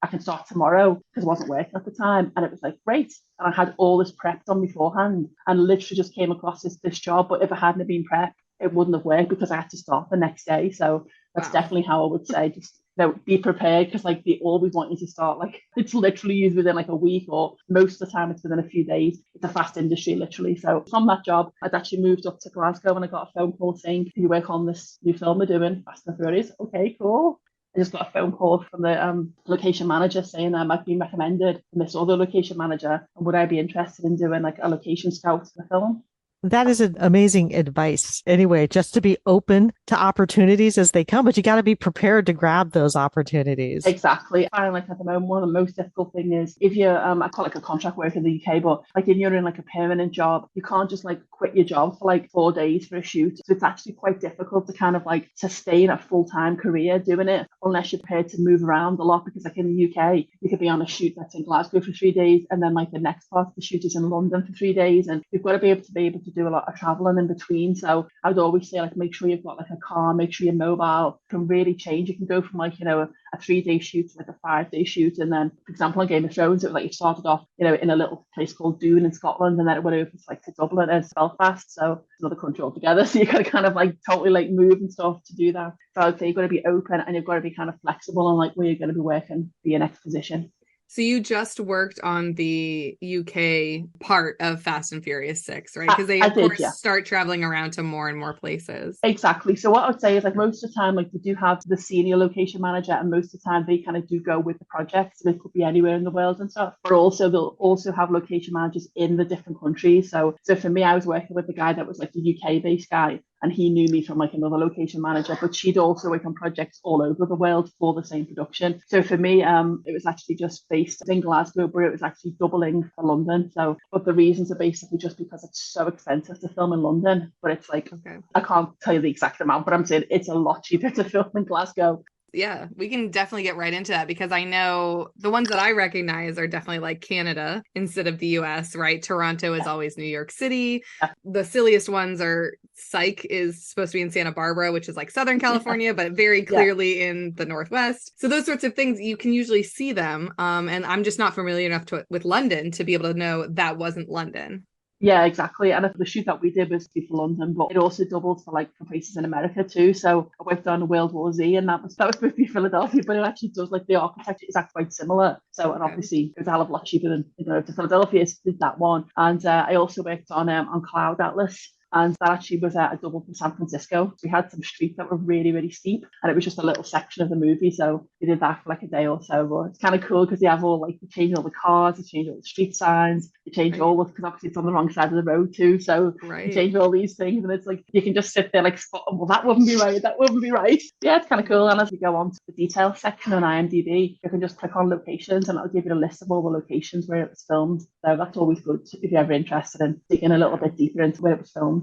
I can start tomorrow, because I wasn't working at the time. And it was like, great. And I had all this prep done beforehand, and literally just came across this job. But if I hadn't been prepped, it wouldn't have worked, because I had to start the next day. So that's definitely how I would say, just be prepared, because like they always want you to start like it's literally used within like a week, or most of the time it's within a few days. It's a fast industry, literally. So from that job, I'd actually moved up to Glasgow, and I got a phone call saying, "Can you work on this new film we're doing, Fast and Furious?" Okay, cool. I just got a phone call from the location manager saying I'd been recommended from this other location manager, and would I be interested in doing like a location scout for the film. That is an amazing advice. Anyway, just to be open to opportunities as they come, but you got to be prepared to grab those opportunities. Exactly. I find like at the moment, one of the most difficult thing is if you're, I call it like a contract work in the UK, but like if you're in like a permanent job, you can't just like quit your job for like 4 days for a shoot. So it's actually quite difficult to kind of like sustain a full-time career doing it, unless you're prepared to move around a lot, because like in the UK, you could be on a shoot that's in Glasgow for 3 days, and then like the next part of the shoot is in London for 3 days. And you've got to be able to do a lot of traveling in between. So I would always say, like, make sure you've got like a car, make sure you're mobile. It can really change. You can go from like, a 3-day shoot to like a 5-day shoot. And then, for example, on Game of Thrones, it was like you started off, in a little place called Doon in Scotland, and then it went over to Dublin as Belfast. So it's another country altogether. So you got to kind of like totally like move and stuff to do that. So I'd say you've got to be open and you've got to be kind of flexible on like where you're going to be working for your next position. So you just worked on the UK part of Fast and Furious 6, right? Because they, of course, start traveling around to more and more places. Exactly. So what I would say is, like, most of the time, like, they do have the senior location manager, and most of the time they kind of do go with the project. So it could be anywhere in the world and stuff. But also they'll also have location managers in the different countries. So for me, I was working with the guy that was like the UK-based guy, and he knew me from like another location manager, but she'd also worked on projects all over the world for the same production. So for me, it was actually just based in Glasgow, but it was actually doubling for London. So, but the reasons are basically just because it's so expensive to film in London, but it's like, I can't tell you the exact amount, but I'm saying it's a lot cheaper to film in Glasgow. Yeah, we can definitely get right into that, because I know the ones that I recognize are definitely like Canada instead of the US, right? Toronto is always New York City. The silliest ones are Psych is supposed to be in Santa Barbara, which is like Southern California, but very clearly in the Northwest. So those sorts of things, you can usually see them. And I'm just not familiar enough with London to be able to know that wasn't London. Yeah, exactly. And the shoot that we did was for London, but it also doubled for places in America too. So I worked on World War Z, and that was supposed to be Philadelphia, but it actually does, like, the architecture is actually quite similar. So, and obviously it was a hell of a lot cheaper than to Philadelphia did that one. And I also worked on Cloud Atlas. And that actually was a double from San Francisco. We had some streets that were really, really steep, and it was just a little section of the movie. So we did that for like a day or so. But it's kind of cool because they have they change all the cars, they change all the street signs, they change all the, because obviously it's on the wrong side of the road too. So they change all these things, and it's like you can just sit there like, well, that wouldn't be right, that wouldn't be right. Yeah, it's kind of cool. And as we go on to the details section on IMDb, you can just click on locations, and it'll give you a list of all the locations where it was filmed. So that's always good if you're ever interested in digging a little bit deeper into where it was filmed.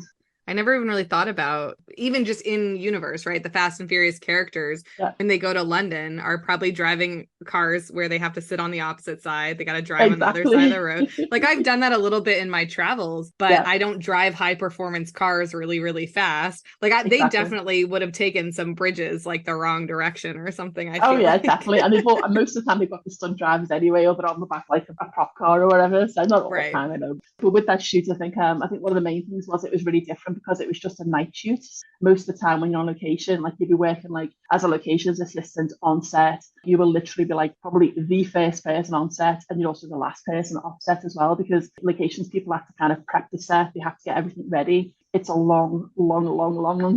I never even really thought about, even just in universe, right? The Fast and Furious characters, when they go to London, are probably driving cars where they have to sit on the opposite side. They got to drive on the other side of the road. Like, I've done that a little bit in my travels, but I don't drive high performance cars really, really fast. Like, they definitely would have taken some bridges like the wrong direction or something. I feel like. Definitely. And most of the time they've got the stunt drivers anyway, or they're on the back like a prop car or whatever. So not all the time, I know. But with that shoot, I think one of the main things was it was really different because it was just a night shoot. Most of the time when you're on location, like, you'd be working like as a locations assistant on set, you will literally be like probably the first person on set, and you're also the last person off set as well, because locations people have to kind of prep the set, they have to get everything ready. It's a long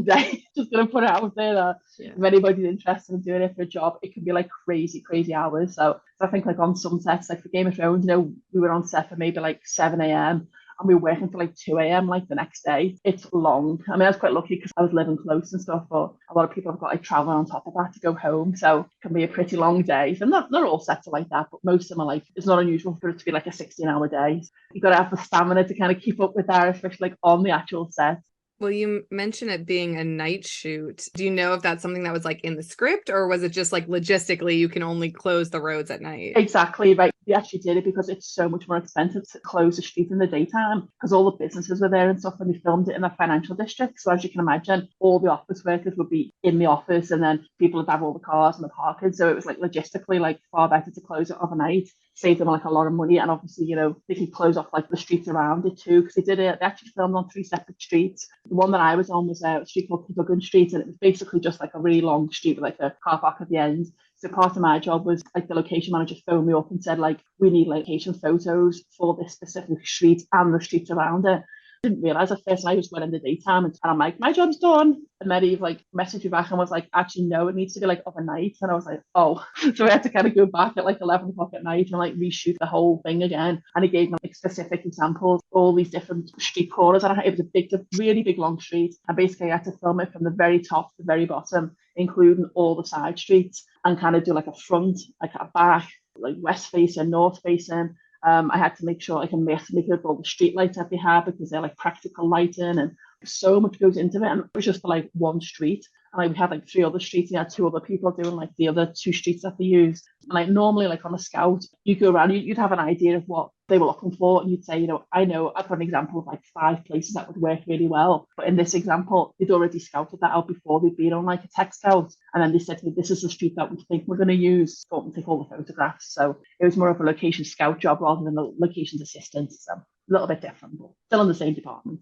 day. Just gonna put it out there that if anybody's interested in doing it for a job, it can be like crazy hours. So I think like on some sets, like for Game of Thrones, we were on set for maybe like 7 a.m. and we were working till like 2 a.m. like the next day. It's long. I mean, I was quite lucky because I was living close and stuff, but a lot of people have got like traveling on top of that to go home. So it can be a pretty long day. So not all sets are like that, but most of them are like, it's not unusual for it to be like a 16-hour day. You've got to have the stamina to kind of keep up with that, especially like on the actual set. Well, you mentioned it being a night shoot. Do you know if that's something that was like in the script, or was it just like logistically you can only close the roads at night? Exactly, right. We actually did it because it's so much more expensive to close the street in the daytime, because all the businesses were there and stuff, and we filmed it in the financial district. So as you can imagine, all the office workers would be in the office, and then people would have all the cars and the parking. So it was like logistically like far better to close it overnight, save them like a lot of money, and obviously they can close off like the streets around it too, because they actually filmed on 3 separate streets. The one that I was on was a street called Cadogan Street, and it was basically just like a really long street with like a car park at the end. So part of my job was like the location manager phoned me up and said like, we need location photos for this specific street and the streets around it. I didn't realise at first, and I just went in the daytime, and I'm like, my job's done. And then he like messaged me back and was like, actually no, it needs to be like overnight. And I was like, oh. So I had to kind of go back at like 11 o'clock at night and like reshoot the whole thing again. And he gave me like specific examples, all these different street corners, and it was a really big long street, and basically I had to film it from the very top to the very bottom, including all the side streets, and kind of do like a front, like a back, like west facing, north facing. I had to make sure I can make up all the street lights that they have, because they're like practical lighting, and so much goes into it. And it was just for like one street. And like we had like 3 other streets, and you had 2 other people doing like the other 2 streets that they used. And like normally, like on a scout, you go around, you'd have an idea of what they were looking for, and you'd say, I've got an example of like 5 places that would work really well. But in this example, they'd already scouted that out before. They'd been on like a tech scout, and then they said to me, this is the street that we think we're going to use. Go up and take all the photographs. So it was more of a location scout job rather than a locations assistant. So a little bit different, but still in the same department.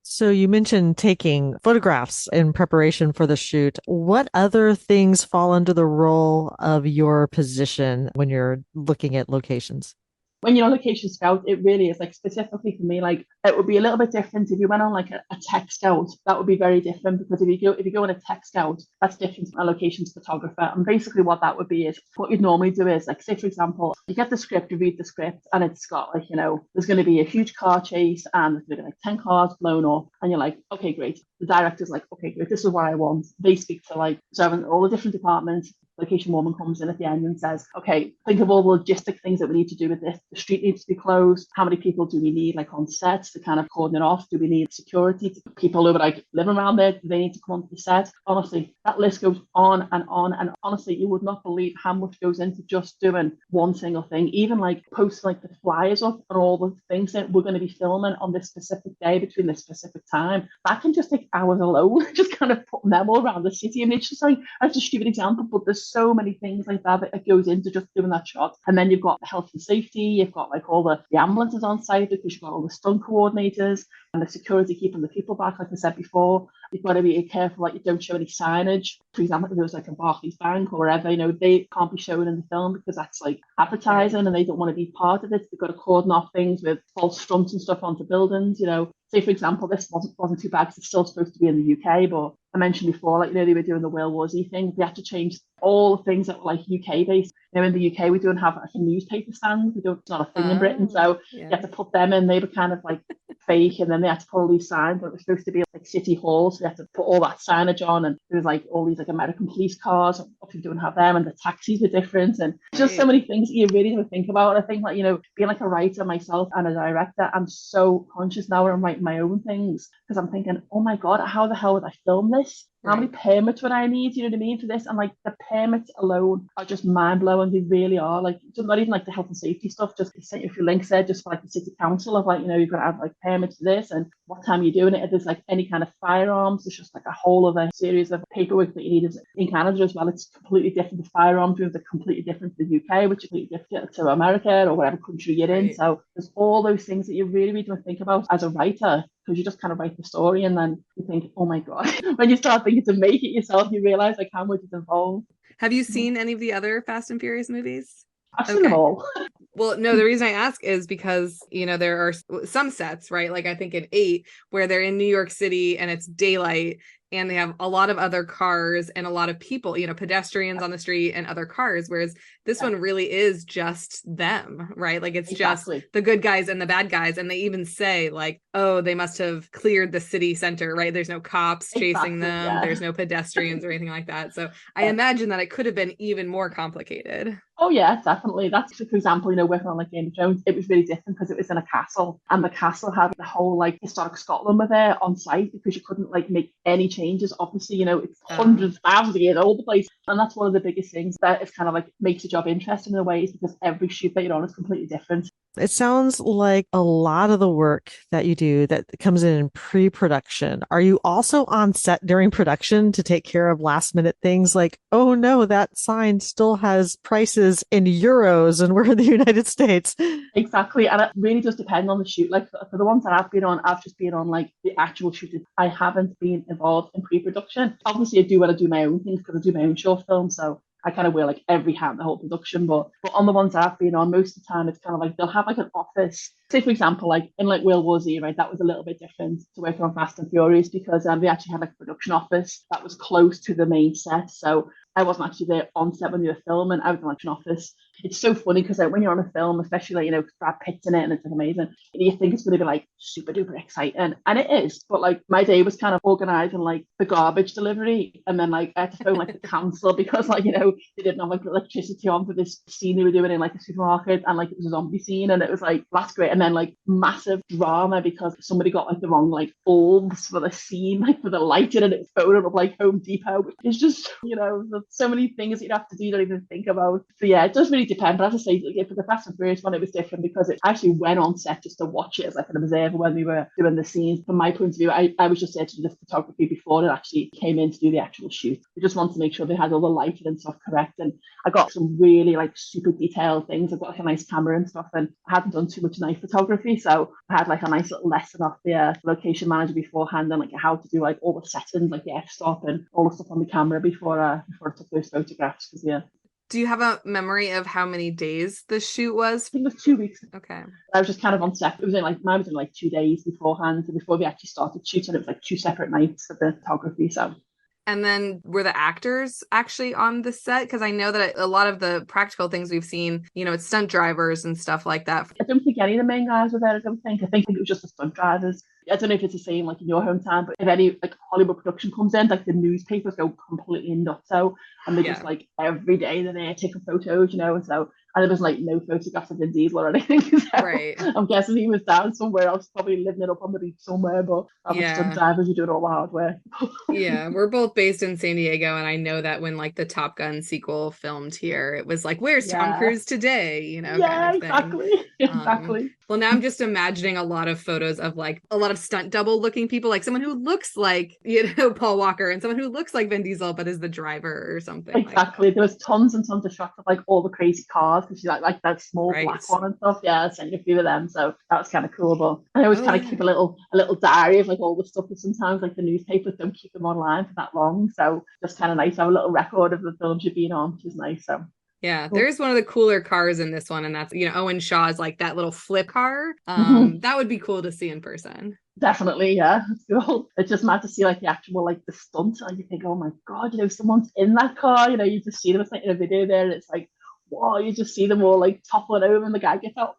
So you mentioned taking photographs in preparation for the shoot. What other things fall under the role of your position when you're looking at locations? When you're on location scout, it really is like specifically for me, like it would be a little bit different if you went on like a tech scout. That would be very different, because if you go on a tech scout, that's different from a locations photographer. And basically what that would be is, what you'd normally do is, like, say for example, you get the script, you read the script, and it's got like, there's going to be a huge car chase and there's going to be like 10 cars blown up, and you're like, okay, great. The director's like, okay, great, this is what I want. They speak to like all the different departments. Location woman comes in at the end and says, okay, think of all the logistic things that we need to do with this. The street needs to be closed. How many people do we need like on sets to kind of cordon it off? Do we need security? People who are like living around there, do they need to come onto the set? Honestly, that list goes on and on. And honestly, you would not believe how much goes into just doing one single thing. Even like posting like the flyers up and all the things that we're going to be filming on this specific day between this specific time. That can just take hours alone, just kind of putting them all around the city. I mean, it's just like, that's a stupid example, but there's so many things like that goes into just doing that shot. And then you've got the health and safety, you've got like all the ambulances on site, because you've got all the stunt coordinators and the security keeping the people back, like I said before. You've got to be careful like you don't show any signage. For example, if there was like a Barclays Bank or whatever, they can't be shown in the film because that's like advertising and they don't want to be part of it. They've got to cordon off things with false fronts and stuff onto buildings. Say for example, this wasn't too bad because it's still supposed to be in the UK, but I mentioned before, like, they were doing the World War Z thing. They had to change all the things that were like UK based. In the UK, we don't have like a newspaper stand. It's not a thing in Britain. So you have to put them in. They were kind of like fake. And then they had to put all these signs, but it was supposed to be like City Hall. So they had to put all that signage on. And there was like all these like American police cars. Obviously, don't have them. And the taxis were different. And just so many things that you really don't think about. I think like, being like a writer myself and a director, I'm so conscious now when I'm writing my own things, because I'm thinking, oh my God, how the hell would I film this? How many permits would I need, for this? And like the permits alone are just mind blowing. They really are. Like, not even like the health and safety stuff, just sent you a few links there just for like the city council of like, you've got to have like permits for this and what time you're doing it. If there's like any kind of firearms, there's just like a whole other series of paperwork that you need. In Canada as well, it's completely different. The firearms are completely different to the UK, which is completely different to America or whatever country you're in. So there's all those things that you really, really don't think about as a writer, because you just kind of write the story and then you think, oh my God. When you start thinking to make it yourself, you realize like how much is involved. Have you seen any of the other Fast and Furious movies? I've seen them all. Well, no, the reason I ask is because, there are some sets, right? Like I think in 8 where they're in New York City and it's daylight and they have a lot of other cars and a lot of people, pedestrians on the street and other cars. Whereas this one really is just them, right? Like it's just the good guys and the bad guys. And they even say like, oh, they must have cleared the city center, right? There's no cops chasing them. Yeah. There's no pedestrians or anything like that. So I imagine that it could have been even more complicated. Oh yeah, definitely. That's, for example, working on like Game of Thrones, it was really different because it was in a castle, and the castle had the whole like historic Scotland were there on site because you couldn't like make any changes. Obviously, it's hundreds, thousands of years old, the place, and that's one of the biggest things that is kind of like makes the job interesting in a way, is because every shoot that you're on is completely different. It sounds like a lot of the work that you do that comes in pre-production. Are you also on set during production to take care of last minute things like, oh no, that sign still has prices in euros and we're in the United States? Exactly. And it really does depend on the shoot. Like for the ones that I've been on, I've just been on like the actual shoot. I haven't been involved in pre-production. Obviously, I do when I do my own things because I do my own short film. So I kind of wear like every hat in the whole production, but on the ones I've been on, most of the time it's kind of like they'll have like an office. Say for example, like in like World War Z, right? That was a little bit different to working on Fast and Furious because they actually had like a production office that was close to the main set. So I wasn't actually there on set when they were filming. I was in like an office. it's so funny because like when you're on a film, especially like, Brad Pitt's in it and it's like amazing, you think it's going to be like super duper exciting, and it is. But like my day was kind of organising like the garbage delivery, and then like I had to phone like the council because like they didn't have like electricity on for this scene they were doing in like a supermarket, and like it was a zombie scene, and it was like that's great. And then like massive drama because somebody got like the wrong like bulbs for the scene, like for the lighting, and it's phoning up like Home Depot. It's just there's so many things that you'd have to do you don't even think about. So yeah, it does really depend. But as I say, like, for the Fast and Furious one, it was different because it actually went on set just to watch it as like an observer when we were doing the scenes. From my point of view, I was just there to do the photography before it actually came in to do the actual shoot. I just wanted to make sure they had all the lighting and stuff correct. And I got some really like super detailed things. I've got like a nice camera and stuff, and I hadn't done too much night photography, so I had like a nice little lesson off the location manager beforehand and like how to do like all the settings, like the f-stop and all the stuff on the camera before I took those photographs. Because yeah. Do you have a memory of how many days the shoot was? I think it was 2 weeks. Okay. I was just kind of on set. It was in like mine was in like 2 days beforehand, and before we actually started shooting, it was like 2 separate nights for the photography. So. And then were the actors actually on the set? Because I know that a lot of the practical things we've seen, it's stunt drivers and stuff like that. I don't think any of the main guys were there. I think it was just the stunt drivers. I don't know if it's the same like in your hometown, but if any like Hollywood production comes in, like the newspapers go completely nuts. And they're just like every day they're there taking photos, and so. And there was like no photographs of Vin Diesel or anything. So right. I'm guessing he was down somewhere else, probably living it up on the beach somewhere. But stunt drivers are doing all the hard work. Yeah, we're both based in San Diego, and I know that when like the Top Gun sequel filmed here, it was like, "Where's Tom Cruise today?" kind of thing. Exactly. Well, now I'm just imagining a lot of photos of like a lot of stunt double looking people, like someone who looks like Paul Walker and someone who looks like Vin Diesel but is the driver or something. Exactly. There was tons and tons of shots of like all the crazy cars because she's like that small black one and stuff. Yeah, I sent a few of them, so that was kind of cool. But I always kind of keep a little diary of like all the stuff, because sometimes like the newspapers don't keep them online for that long, so just kind of nice to have a little record of the films you've been on, which is nice. So. Yeah, there's one of the cooler cars in this one, and that's Owen Shaw's like that little flip car. That would be cool to see in person. Definitely, yeah, it's cool. It's just mad to see like the actual like the stunt, and you think, oh my god, someone's in that car. You just see them like in a video there, and it's like, wow, you just see them all like toppling over, and the guy gets out.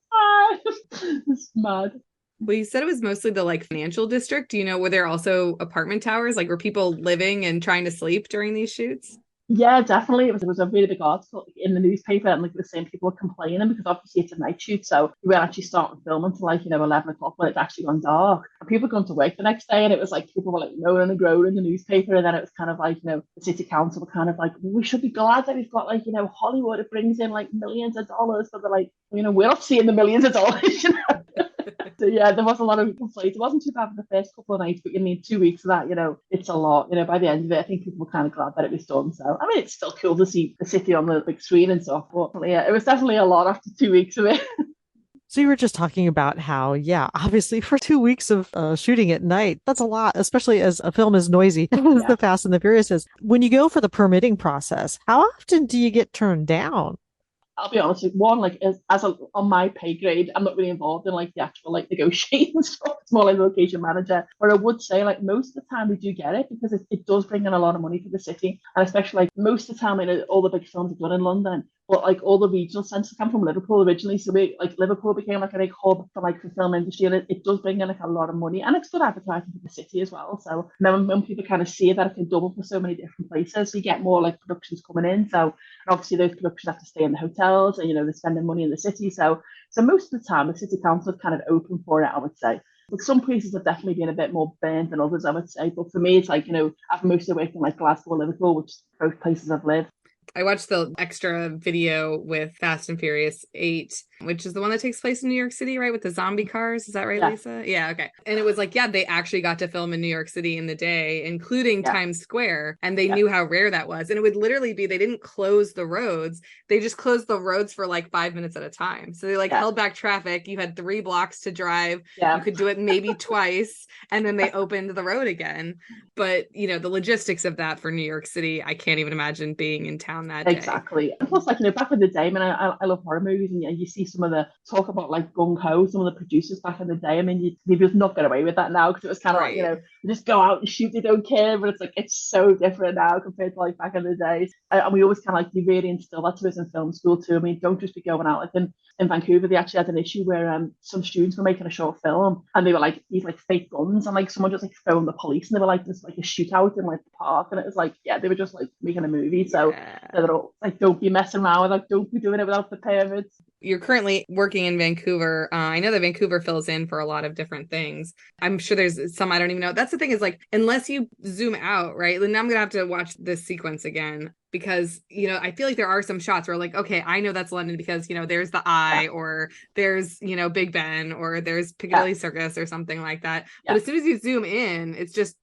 It's mad. Well, you said it was mostly the like financial district. Were there also apartment towers? Like, were people living and trying to sleep during these shoots? Yeah, definitely. It was a really big article in the newspaper, and like the same people were complaining because obviously it's a night shoot, so we weren't actually starting filming until like 11 o'clock when it's actually gone dark. And people going to work the next day, and it was like people were like moaning and groaning in the newspaper, and then it was kind of like the city council were kind of like, we should be glad that we've got like Hollywood. It brings in like millions of dollars, but they're like, we're not seeing the millions of dollars. So yeah, there was a lot of complaints. It wasn't too bad for the first couple of nights, but 2 weeks of that, it's a lot. By the end of it, I think people were kind of glad that it was done. So I mean, it's still cool to see the city on the big screen and stuff, but yeah, it was definitely a lot after 2 weeks of it. So you were just talking about how, obviously for 2 weeks of shooting at night, that's a lot, especially as a film as noisy as The Fast and the Furious is. When you go for the permitting process, how often do you get turned down? I'll be honest with one, like on my pay grade, I'm not really involved in like the actual like negotiating stuff. It's more like the location manager. But I would say like most of the time we do get it because it does bring in a lot of money for the city. And especially like most of the time, all the big films are done in London. But like all the regional centres come from Liverpool originally, so Liverpool became like a big hub for like the film industry, and it does bring in like a lot of money, and it's good advertising for the city as well. So when people kind of see that it can double for so many different places, so you get more like productions coming in. So obviously those productions have to stay in the hotels, and they're spending money in the city. So most of the time the city council is kind of open for it, I would say. But some places have definitely been a bit more burnt than others, I would say. But for me, it's like I've mostly worked in like Glasgow or Liverpool, which are both places I've lived. I watched the extra video with Fast and Furious 8, which is the one that takes place in New York City, right? With the zombie cars. Is that right, Lisa? Yeah, okay. And it was like, they actually got to film in New York City in the day, including Times Square. And they knew how rare that was. And it would literally be, they didn't close the roads. They just closed the roads for like 5 minutes at a time. So they held back traffic. You had 3 blocks to drive. You could do it maybe twice. And then they opened the road again. But, the logistics of that for New York City, I can't even imagine being in town town that day. Exactly. And plus, like, back in the day, I mean, I love horror movies, and you see some of the talk about like gung ho, some of the producers back in the day. I mean, they just not get away with that now because it was kind of like, Right. they just go out and shoot, they don't care. But it's like, it's so different now compared to like back in the days. And we always kind of like, you really instill that to us in film school too. I mean, don't just be going out. Like in Vancouver, they actually had an issue where some students were making a short film and they were like, these like fake guns, and like someone just like phoned the police, and they were like, there's like a shootout in like the park, and it was like, yeah, they were just like making a movie. So they're all like, don't be messing around with, like, don't be doing it without the permits. You're currently working in Vancouver. I know that Vancouver fills in for a lot of different things. I'm sure there's some I don't even know. That's the thing, is like, unless you zoom out, right? Then I'm going to have to watch this sequence again because, I feel like there are some shots where like, okay, I know that's London because, there's the Eye or there's, Big Ben or there's Piccadilly Circus or something like that. But as soon as you zoom in, it's just,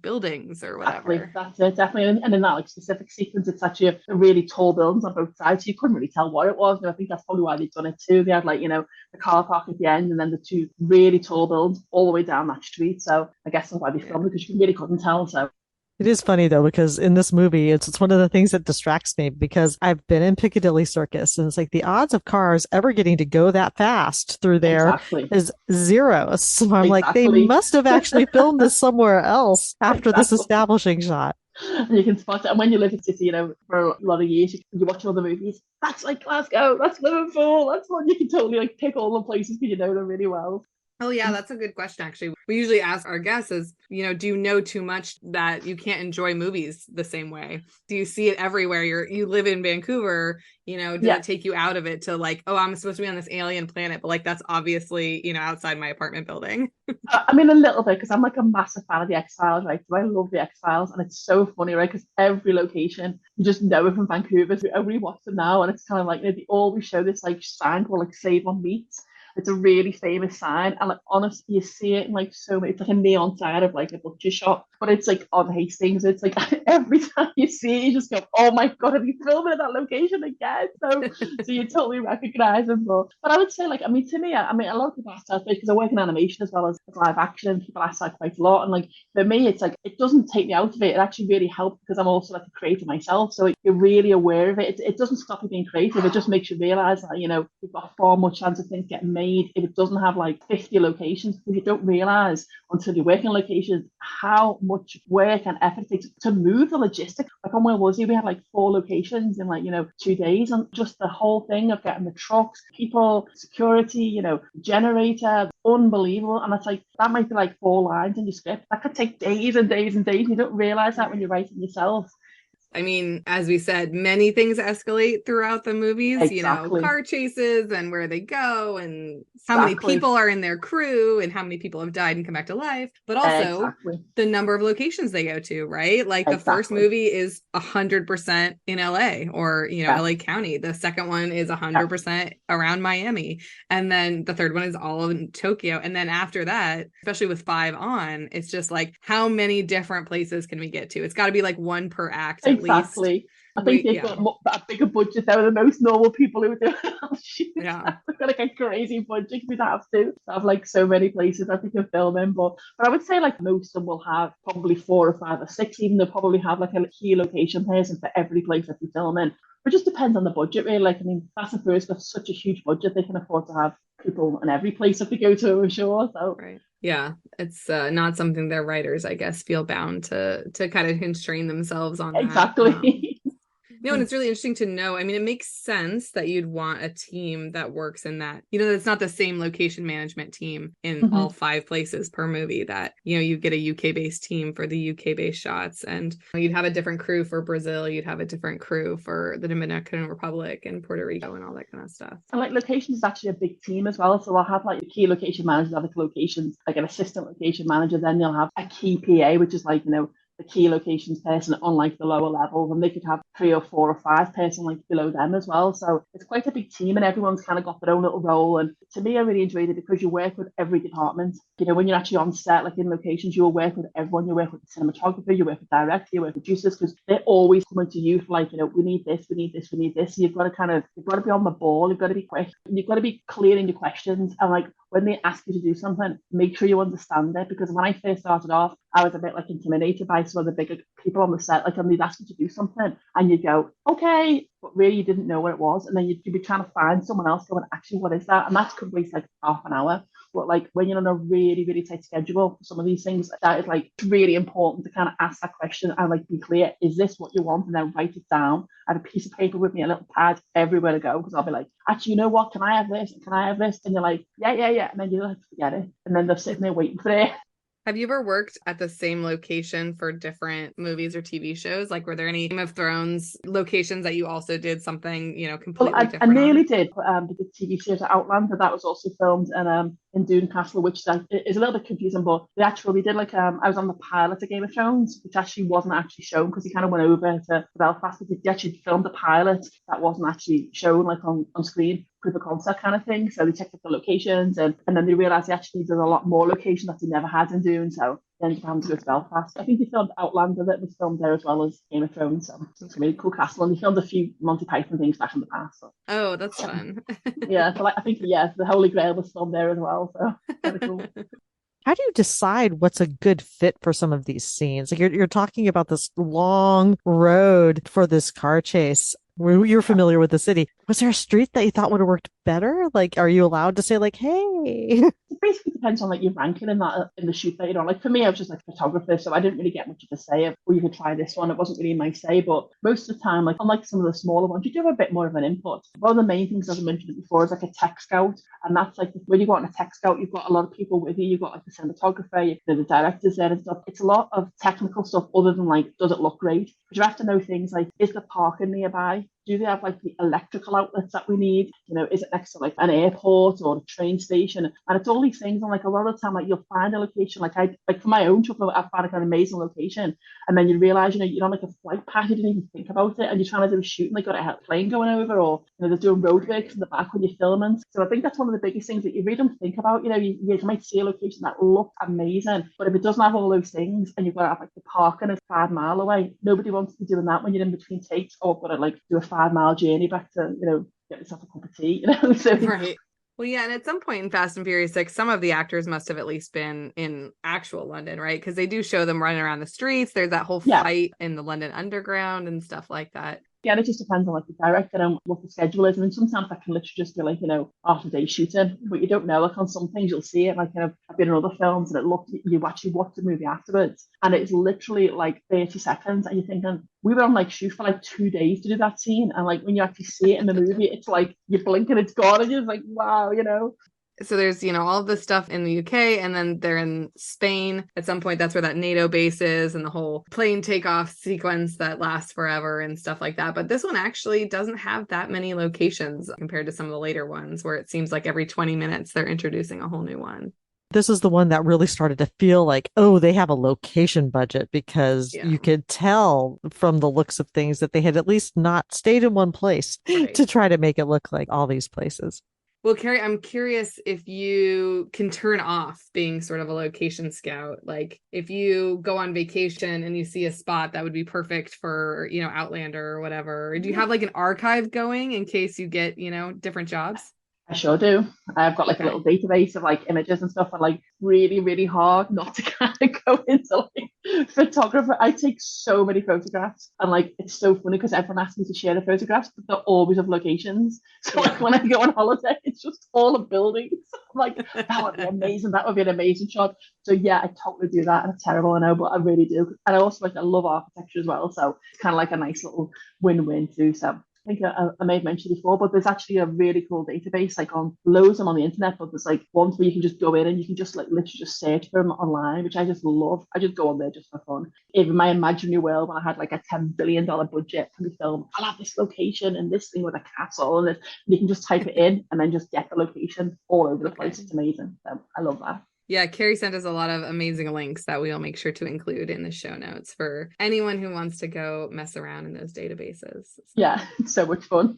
buildings or whatever. Exactly. That's it, definitely. And in that like specific sequence, it's actually a really tall buildings on both sides, so you couldn't really tell what it was. And I think that's probably why they've done it too. They had like, the car park at the end, and then the two really tall buildings all the way down that street. So I guess that's why they filmed it, because you really couldn't tell. So It is funny though, because in this movie, it's one of the things that distracts me because I've been in Piccadilly Circus and it's like the odds of cars ever getting to go that fast through there is zero. So I'm like, they must have actually filmed this somewhere else after this establishing shot. And you can spot it. And when you live in city, for a lot of years, you watch all the movies. That's like Glasgow, that's Liverpool, that's one you can totally like pick all the places because you know them really well. Oh, yeah, that's a good question, actually. We usually ask our guests is, do you know too much that you can't enjoy movies the same way? Do you see it everywhere? You live in Vancouver, does it take you out of it to like, oh, I'm supposed to be on this alien planet, but like that's obviously, outside my apartment building? I mean, a little bit, because I'm like a massive fan of the X-Files, right? So I love the X-Files, and it's so funny, right? Because every location, you just know it from Vancouver. So I rewatch them now, and it's kind of like, they always show this like sign called like Save on Meats. It's a really famous sign, and like honestly, you see it in like so many. It's like a neon sign of like a butcher shop, but it's like on Hastings. It's like every time you see it, you just go, "Oh my god, are you filming at that location again?" So you totally recognize them. But I would say, like, I mean, to me, a lot of people ask that because I work in animation as well as live action, and people ask that quite a lot. And like for me, it's like it doesn't take me out of it. It actually really helps because I'm also like a creator myself, so you're really aware of it. It doesn't stop you being creative. It just makes you realize that you've got far more chance of things getting made if it doesn't have like 50 locations, because you don't realize until you work in locations how much work and effort it takes to move the logistics. Like on Where Was He, we had like 4 locations in like 2 days, and just the whole thing of getting the trucks, people, security, generator, unbelievable. And it's like that might be like 4 lines in your script that could take days and days and days. You don't realize that when you're writing yourself. I mean, as we said, many things escalate throughout the movies, Exactly. Car chases and where they go and how many people are in their crew and how many people have died and come back to life, but also the number of locations they go to, right? Like the first movie is 100% in LA or, LA County. The second one is 100% around Miami. And then the third one is all in Tokyo. And then after that, especially with 5 on, it's just like, how many different places can we get to? It's got to be like 1 per act. Exactly. I think they've got a bigger budget than most normal people who do shoots. Yeah. They've got like a crazy budget. We'd have to have like so many places that they can film in. But I would say like most of them will have probably 4 or 5 or 6 even. They'll probably have like a key location person for every place that they film in. It just depends on the budget, really. Like, I mean, Fast and Furious got such a huge budget, they can afford to have people in every place that they go to, I'm sure. So right. Yeah, it's not something their writers, I guess, feel bound to kind of constrain themselves on. Exactly. No, and it's really interesting to know. I mean, it makes sense that you'd want a team that works in that, it's not the same location management team in all 5 places per movie that, you get a UK based team for the UK based shots, and you'd have a different crew for Brazil. You'd have a different crew for the Dominican Republic and Puerto Rico and all that kind of stuff. And like locations is actually a big team as well. So I'll have like the key location manager, have like locations, like an assistant location manager. Then you'll have a key PA, which is like, the key locations person on like the lower levels, and they could have 3 or 4 or 5 person like below them as well. So it's quite a big team, and everyone's kind of got their own little role. And to me, I really enjoyed it because you work with every department. When you're actually on set, like in locations, you'll work with everyone. You work with the cinematographer, you work with director, you work with producers, because they're always coming to you for like, we need this, we need this, we need this. So you've got to be on the ball. You've got to be quick. You've got to be clear in your questions, and like when they ask you to do something, make sure you understand it. Because when I first started off, I was a bit like intimidated by some of the bigger people on the set, like, and they'd ask you to do something and you'd go, okay, but really you didn't know what it was. And then you'd be trying to find someone else going, actually, what is that? And that could waste like half an hour. But like when you're on a really, really tight schedule for some of these things, that is like really important to kind of ask that question and like be clear, is this what you want? And then write it down. I have a piece of paper with me, a little pad everywhere to go, because I'll be like, actually, you know what? Can I have this? Can I have this? And you're like, yeah. And then you like forget it. And then they're sitting there waiting for it. Have you ever worked at the same location for different movies or TV shows? Like, were there any Game of Thrones locations that you also did something, completely different? I nearly did. The TV series Outlander, that was also filmed in Castle, which is a little bit confusing, but we did like I was on the pilot of Game of Thrones, which actually wasn't actually shown because he kind of went over to Belfast. They actually filmed the pilot that wasn't actually shown like on screen, proof of concept kind of thing. So they checked out the locations and then they realised they actually did a lot more locations that they never had in Dune. So they ended up having to go to Belfast. I think they filmed Outlander that was filmed there as well as Game of Thrones. So it's a really cool castle. And they filmed a few Monty Python things back in the past. So. Oh, that's fun. Yeah, so I think the Holy Grail was filmed there as well. So kind of cool. How do you decide what's a good fit for some of these scenes? Like you're talking about this long road for this car chase. You're familiar with the city. Was there a street that you thought would have worked better? Like, are you allowed to say like, hey? It basically depends on like your ranking in the shoot that you're on. Like for me, I was just like a photographer, so I didn't really get much of a say of, oh, you could try this one. It wasn't really my say, but most of the time, like unlike some of the smaller ones, you do have a bit more of an input. One of the main things, as I mentioned before, is like a tech scout, and that's like when you go on a tech scout, you've got a lot of people with you. You've got like the cinematographer, the directors there and stuff. It's a lot of technical stuff other than like, does it look great? But you have to know things like, is the parking nearby? Do they have like the electrical outlets that we need? Is it next to like an airport or a train station? And it's all these things. And like a lot of the time, like you'll find a location, like for my own trip, I found like an amazing location. And then you realize, you're on like a flight path, you didn't even think about it. And you're trying to do a shoot and they got a plane going over, or they're doing road works in the back when you're filming. So I think that's one of the biggest things that you really don't think about. You might see a location that looks amazing, but if it doesn't have all those things and you've got to have like the parking is 5 mile away, nobody wants to be doing that when you're in between takes, or got to like do a 5 mile journey back to get yourself a cup of tea. So, right. Well, yeah, and at some point in Fast and Furious 6, some of the actors must have at least been in actual London, right? Because they do show them running around the streets. There's that whole fight in the London Underground and stuff like that. Yeah, and it just depends on like the director and what the schedule is. I mean, sometimes that can literally just be like, half a day shooting, but you don't know. Like on some things you'll see it. Like I've been in other films and you actually watch the movie afterwards, and it's literally like 30 seconds, and you're thinking, we were on like shoot for like 2 days to do that scene, and like when you actually see it in the movie, it's like you blink and it's gone, and you're just like, wow, So there's, all of this stuff in the UK, and then they're in Spain. At some point, that's where that NATO base is, and the whole plane takeoff sequence that lasts forever and stuff like that. But this one actually doesn't have that many locations compared to some of the later ones, where it seems like every 20 minutes they're introducing a whole new one. This is the one that really started to feel like, oh, they have a location budget, because you could tell from the looks of things that they had at least not stayed in one place to try to make it look like all these places. Well, Kerry, I'm curious if you can turn off being sort of a location scout. Like if you go on vacation and you see a spot that would be perfect for, Outlander or whatever, do you have like an archive going in case you get, different jobs? I sure do. I've got like a little database of like images and stuff, and like really, really hard not to kind of go into like photographer. I take so many photographs, and like it's so funny because everyone asks me to share the photographs, but they're always of locations. So like when I go on holiday, it's just all of buildings. I'm like, that would be amazing. That would be an amazing shot. So yeah, I totally do that, and it's terrible, I know, but I really do. And I also I love architecture as well, so it's kind of like a nice little win-win too. So I think I may have mentioned before, but there's actually a really cool database, like on loads of them on the internet, but there's like ones where you can just go in and you can just like literally just search for them online, which I just love. I just go on there just for fun. In my imaginary world, when I had like a $10 billion budget for the film, I'll have this location and this thing with a castle, and you can just type it in and then just get the location all over the place. It's amazing. So I love that. Yeah, Kerry sent us a lot of amazing links that we'll make sure to include in the show notes for anyone who wants to go mess around in those databases. So. Yeah, it's so much fun.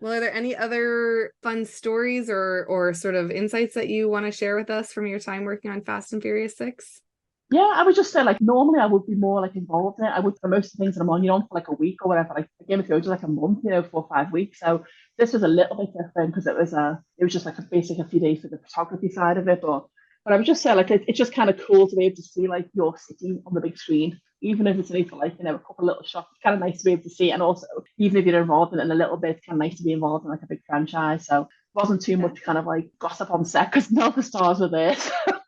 Well, are there any other fun stories or sort of insights that you want to share with us from your time working on Fast and Furious 6? Yeah, I would just say like normally I would be more like involved in it. I would for most of the things that I'm on for like a week or whatever. Like Game of Thrones was like a month, 4 or 5 weeks. So this was a little bit different because it was just like a few days for the photography side of it. But I would just say like it's just kind of cool to be able to see like your city on the big screen, even if it's only for like a couple of little shots. It's kind of nice to be able to see, and also even if you're involved in it a little bit, it's kind of nice to be involved in like a big franchise. So wasn't too much kind of like gossip on set because none of the stars were there.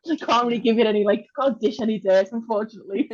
So I can't really give it any like can't dish any dirt, unfortunately.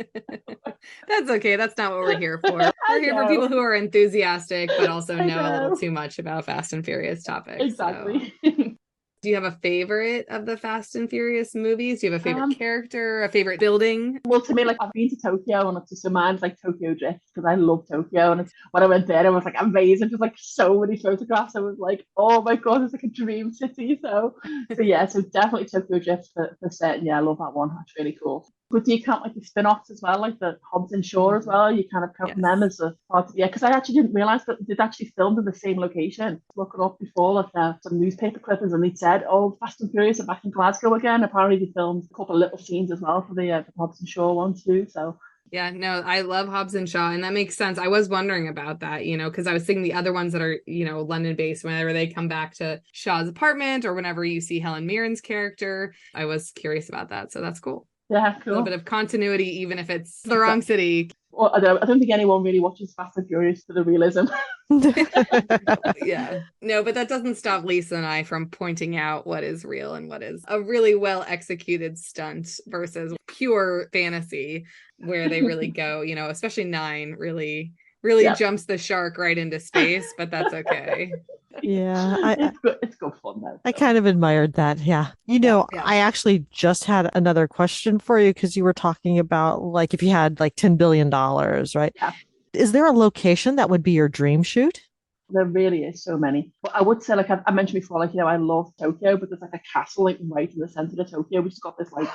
That's okay. That's not what we're here for. We're here for people who are enthusiastic but also know a little too much about Fast and Furious topics. Exactly. So. Do you have a favorite of the Fast and Furious movies? Do you have a favorite character, a favorite building? Well, to me, like I've been to Tokyo, and it's just so mine's like Tokyo Drift because I love Tokyo. And when I went there, it was like amazing. Just like so many photographs. I was like, oh my god, it's like a dream city. So yeah, so definitely Tokyo Drift for certain. Yeah, I love that one. That's really cool. But do you count like the spin-offs as well, like the Hobbs and Shaw as well? You kind of count them as a part of because I actually didn't realize that they'd actually filmed in the same location. Looking up before, like some newspaper clippings, and they said, "Oh, Fast and Furious are back in Glasgow again." Apparently, they filmed a couple of little scenes as well for the Hobbs and Shaw one too. So. Yeah, no, I love Hobbs and Shaw, and that makes sense. I was wondering about that, because I was thinking the other ones that are, London based, whenever they come back to Shaw's apartment or whenever you see Helen Mirren's character, I was curious about that. So that's cool. Yeah, cool. A little bit of continuity, even if it's the wrong city. Well, I don't think anyone really watches Fast and Furious for the realism. Yeah. No, but that doesn't stop Lisa and I from pointing out what is real and what is a really well executed stunt versus pure fantasy, where they really go, especially 9 really jumps the shark right into space, but that's okay. Yeah, it's good fun though. I kind of admired that. Yeah. I actually just had another question for you because you were talking about like if you had like $10 billion, right? Yeah. Is there a location that would be your dream shoot? There really is so many. But I would say, like I mentioned before, like, I love Tokyo, but there's like a castle like right in the center of Tokyo, which has got this like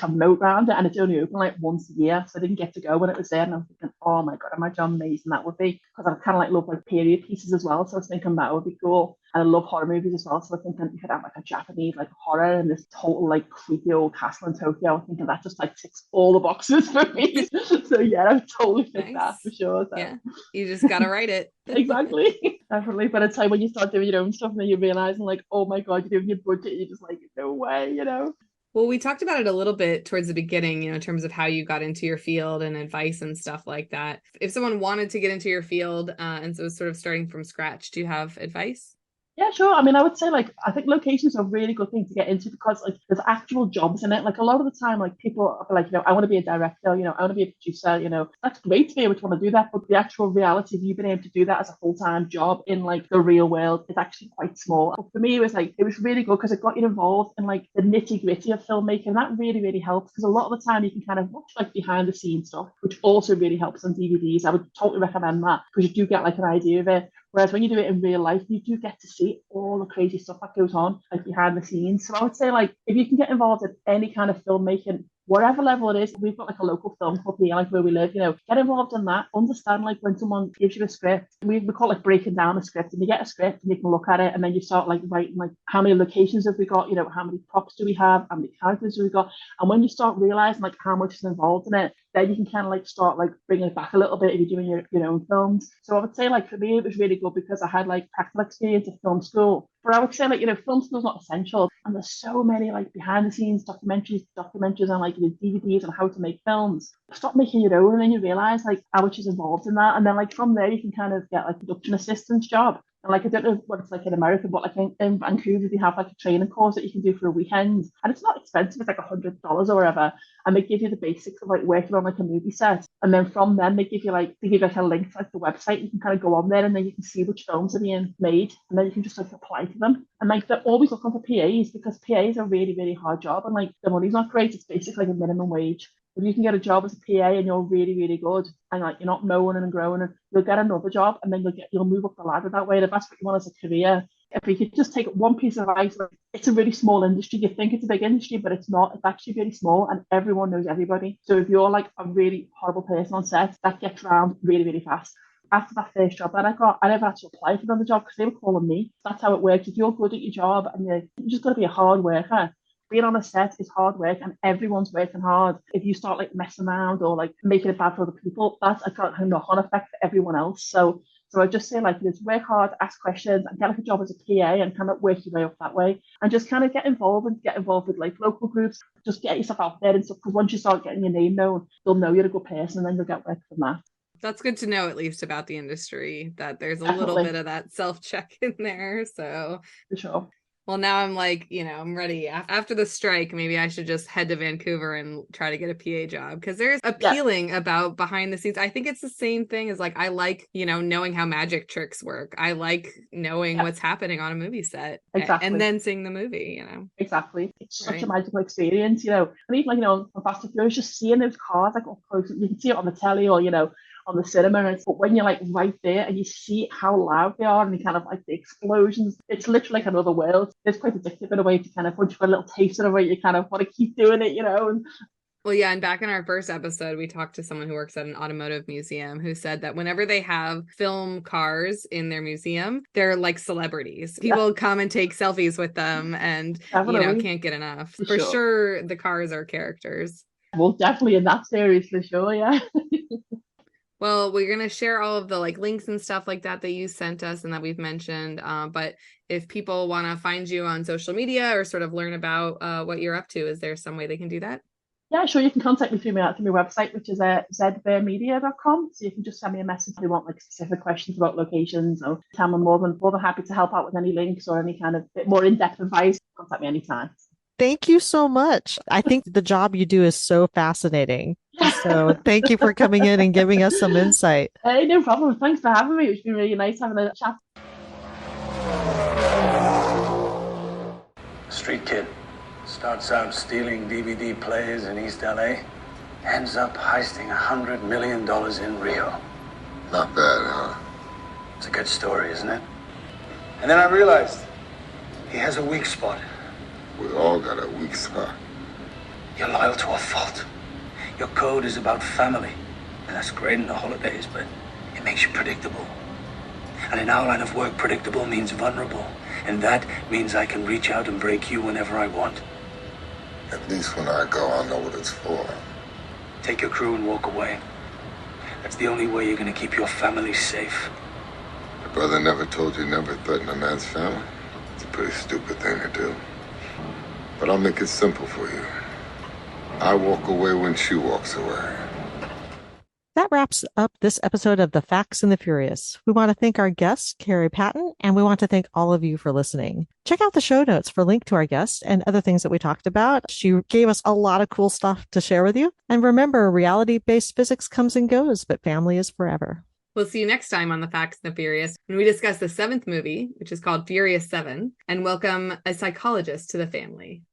a moat around it, and it's only open like once a year. So I didn't get to go when it was there. And I was thinking, oh my God, imagine how amazing that would be. Because I kind of like love like period pieces as well. So I was thinking that would be cool. And I love horror movies as well. So I was thinking you could have like a Japanese like horror and this total like creepy old castle in Tokyo. I was thinking that just like ticks all the boxes for me. So yeah, I would totally fit that for sure. So. Yeah, you just gotta write it. Exactly. Definitely. By the time when you start doing your own stuff and then you're realizing like, oh my God, you're doing your budget, you're just like, no way, Well, we talked about it a little bit towards the beginning, in terms of how you got into your field and advice and stuff like that. If someone wanted to get into your field and so sort of starting from scratch, do you have advice? Yeah, sure. I mean, I would say like I think locations are a really good thing to get into because like there's actual jobs in it. Like a lot of the time, like people are like, I want to be a director, I want to be a producer, that's great to be able to want to do that. But the actual reality of you being able to do that as a full-time job in like the real world is actually quite small. But for me, it was really good because it got you involved in like the nitty-gritty of filmmaking. And that really, really helps because a lot of the time you can kind of watch like behind the scenes stuff, which also really helps on DVDs. I would totally recommend that because you do get like an idea of it. Whereas when you do it in real life, you do get to see all the crazy stuff that goes on, like behind the scenes. So I would say, like, if you can get involved in any kind of filmmaking, whatever level it is, we've got like a local film club here, like where we live, get involved in that. Understand like when someone gives you a script, we call it like breaking down a script, and you get a script and you can look at it and then you start like writing like how many locations have we got, how many props do we have, how many characters do we got. And when you start realizing like how much is involved in it, then you can kind of like start like bringing it back a little bit if you're doing your own films. So I would say like for me, it was really good because I had like practical experience at film school. But I would say like, film school is not essential. And there's so many like behind the scenes documentaries and like DVDs on how to make films. Stop making your own and then you realize like how much is involved in that. And then like from there, you can kind of get like production assistant's job. And like I don't know what it's like in America, but like in Vancouver, they have like a training course that you can do for a weekend. And it's not expensive, it's like $100 or whatever. And they give you the basics of like working on like a movie set. And then from them they give you like a link to like the website. You can kind of go on there and then you can see which films are being made. And then you can just like apply to them. And like they're always looking for PAs because PAs are a really, really hard job. And like the money's not great. It's basically like a minimum wage. If you can get a job as a PA and you're really, really good and like you're not mowing and growing, and you'll get another job and then you'll move up the ladder that way. And if that's what you want as a career, if you could just take one piece of advice, like, it's a really small industry. You think it's a big industry, but it's not. It's actually really small and everyone knows everybody. So if you're like a really horrible person on set, that gets around really, really fast. After that first job that I got, I never had to apply for another job because they were calling me. That's how it works. If you're good at your job and you just got to be a hard worker, being on a set is hard work and everyone's working hard. If you start like messing around or like making it bad for other people, that's a knock-on effect for everyone else. So I just say like, just work hard, ask questions, and get like a job as a PA and kind of work your way up that way, and just kind of get involved with like local groups. Just get yourself out there and stuff. Because once you start getting your name known, they'll know you're a good person, and then you'll get work from that. That's good to know, at least about the industry, that there's a Definitely. little bit of that self-check in there. So For sure. well, now I'm like, I'm ready. After the strike, maybe I should just head to Vancouver and try to get a PA job, because there's appealing about behind the scenes. I think it's the same thing as like, I like, knowing how magic tricks work. I like knowing what's happening on a movie set. Exactly. And then seeing the movie, Exactly. It's such a magical experience, And even like, on Fast and Furious, just seeing those cars like up close, you can see it on the telly or, on the cinema, but when you're like right there and you see how loud they are and kind of like the explosions, it's literally like another world. It's quite addictive in a way to kind of, once you've got a little taste of it, you kind of want to keep doing it, Well, yeah, and back in our first episode, we talked to someone who works at an automotive museum who said that whenever they have film cars in their museum, they're like celebrities. People come and take selfies with them and, can't get enough. For sure, the cars are characters. Well, definitely in that series, for sure, yeah. Well, we're going to share all of the like links and stuff like that you sent us and that we've mentioned. But if people want to find you on social media or sort of learn about what you're up to, is there some way they can do that? Yeah, sure. You can contact me through my website, which is zbearmedia.com. So you can just send me a message if you want like specific questions about locations, or I'm more than happy to help out with any links or any kind of bit more in-depth advice. Contact me anytime. Thank you so much. I think the job you do is so fascinating. So thank you for coming in and giving us some insight. Hey, no problem. Thanks for having me. It's been really nice having a chat. Street kid starts out stealing DVD players in East LA, ends up heisting $100 million in Rio. Not bad, huh? It's a good story, isn't it? And then I realized he has a weak spot. We all got a weak spot. You're loyal to a fault. Your code is about family, and that's great in the holidays, but it makes you predictable. And in our line of work, predictable means vulnerable, and that means I can reach out and break you whenever I want. At least when I go, I'll know what it's for. Take your crew and walk away. That's the only way you're gonna keep your family safe. Your brother never told you never threaten a man's family? It's a pretty stupid thing to do. But I'll make it simple for you. I walk away when she walks away. That wraps up this episode of The Facts and the Furious. We want to thank our guest, Kerry Patten, and we want to thank all of you for listening. Check out the show notes for a link to our guest and other things that we talked about. She gave us a lot of cool stuff to share with you. And remember, reality-based physics comes and goes, but family is forever. We'll see you next time on The Facts and the Furious when we discuss the 7th movie, which is called Furious 7, and welcome a psychologist to the family.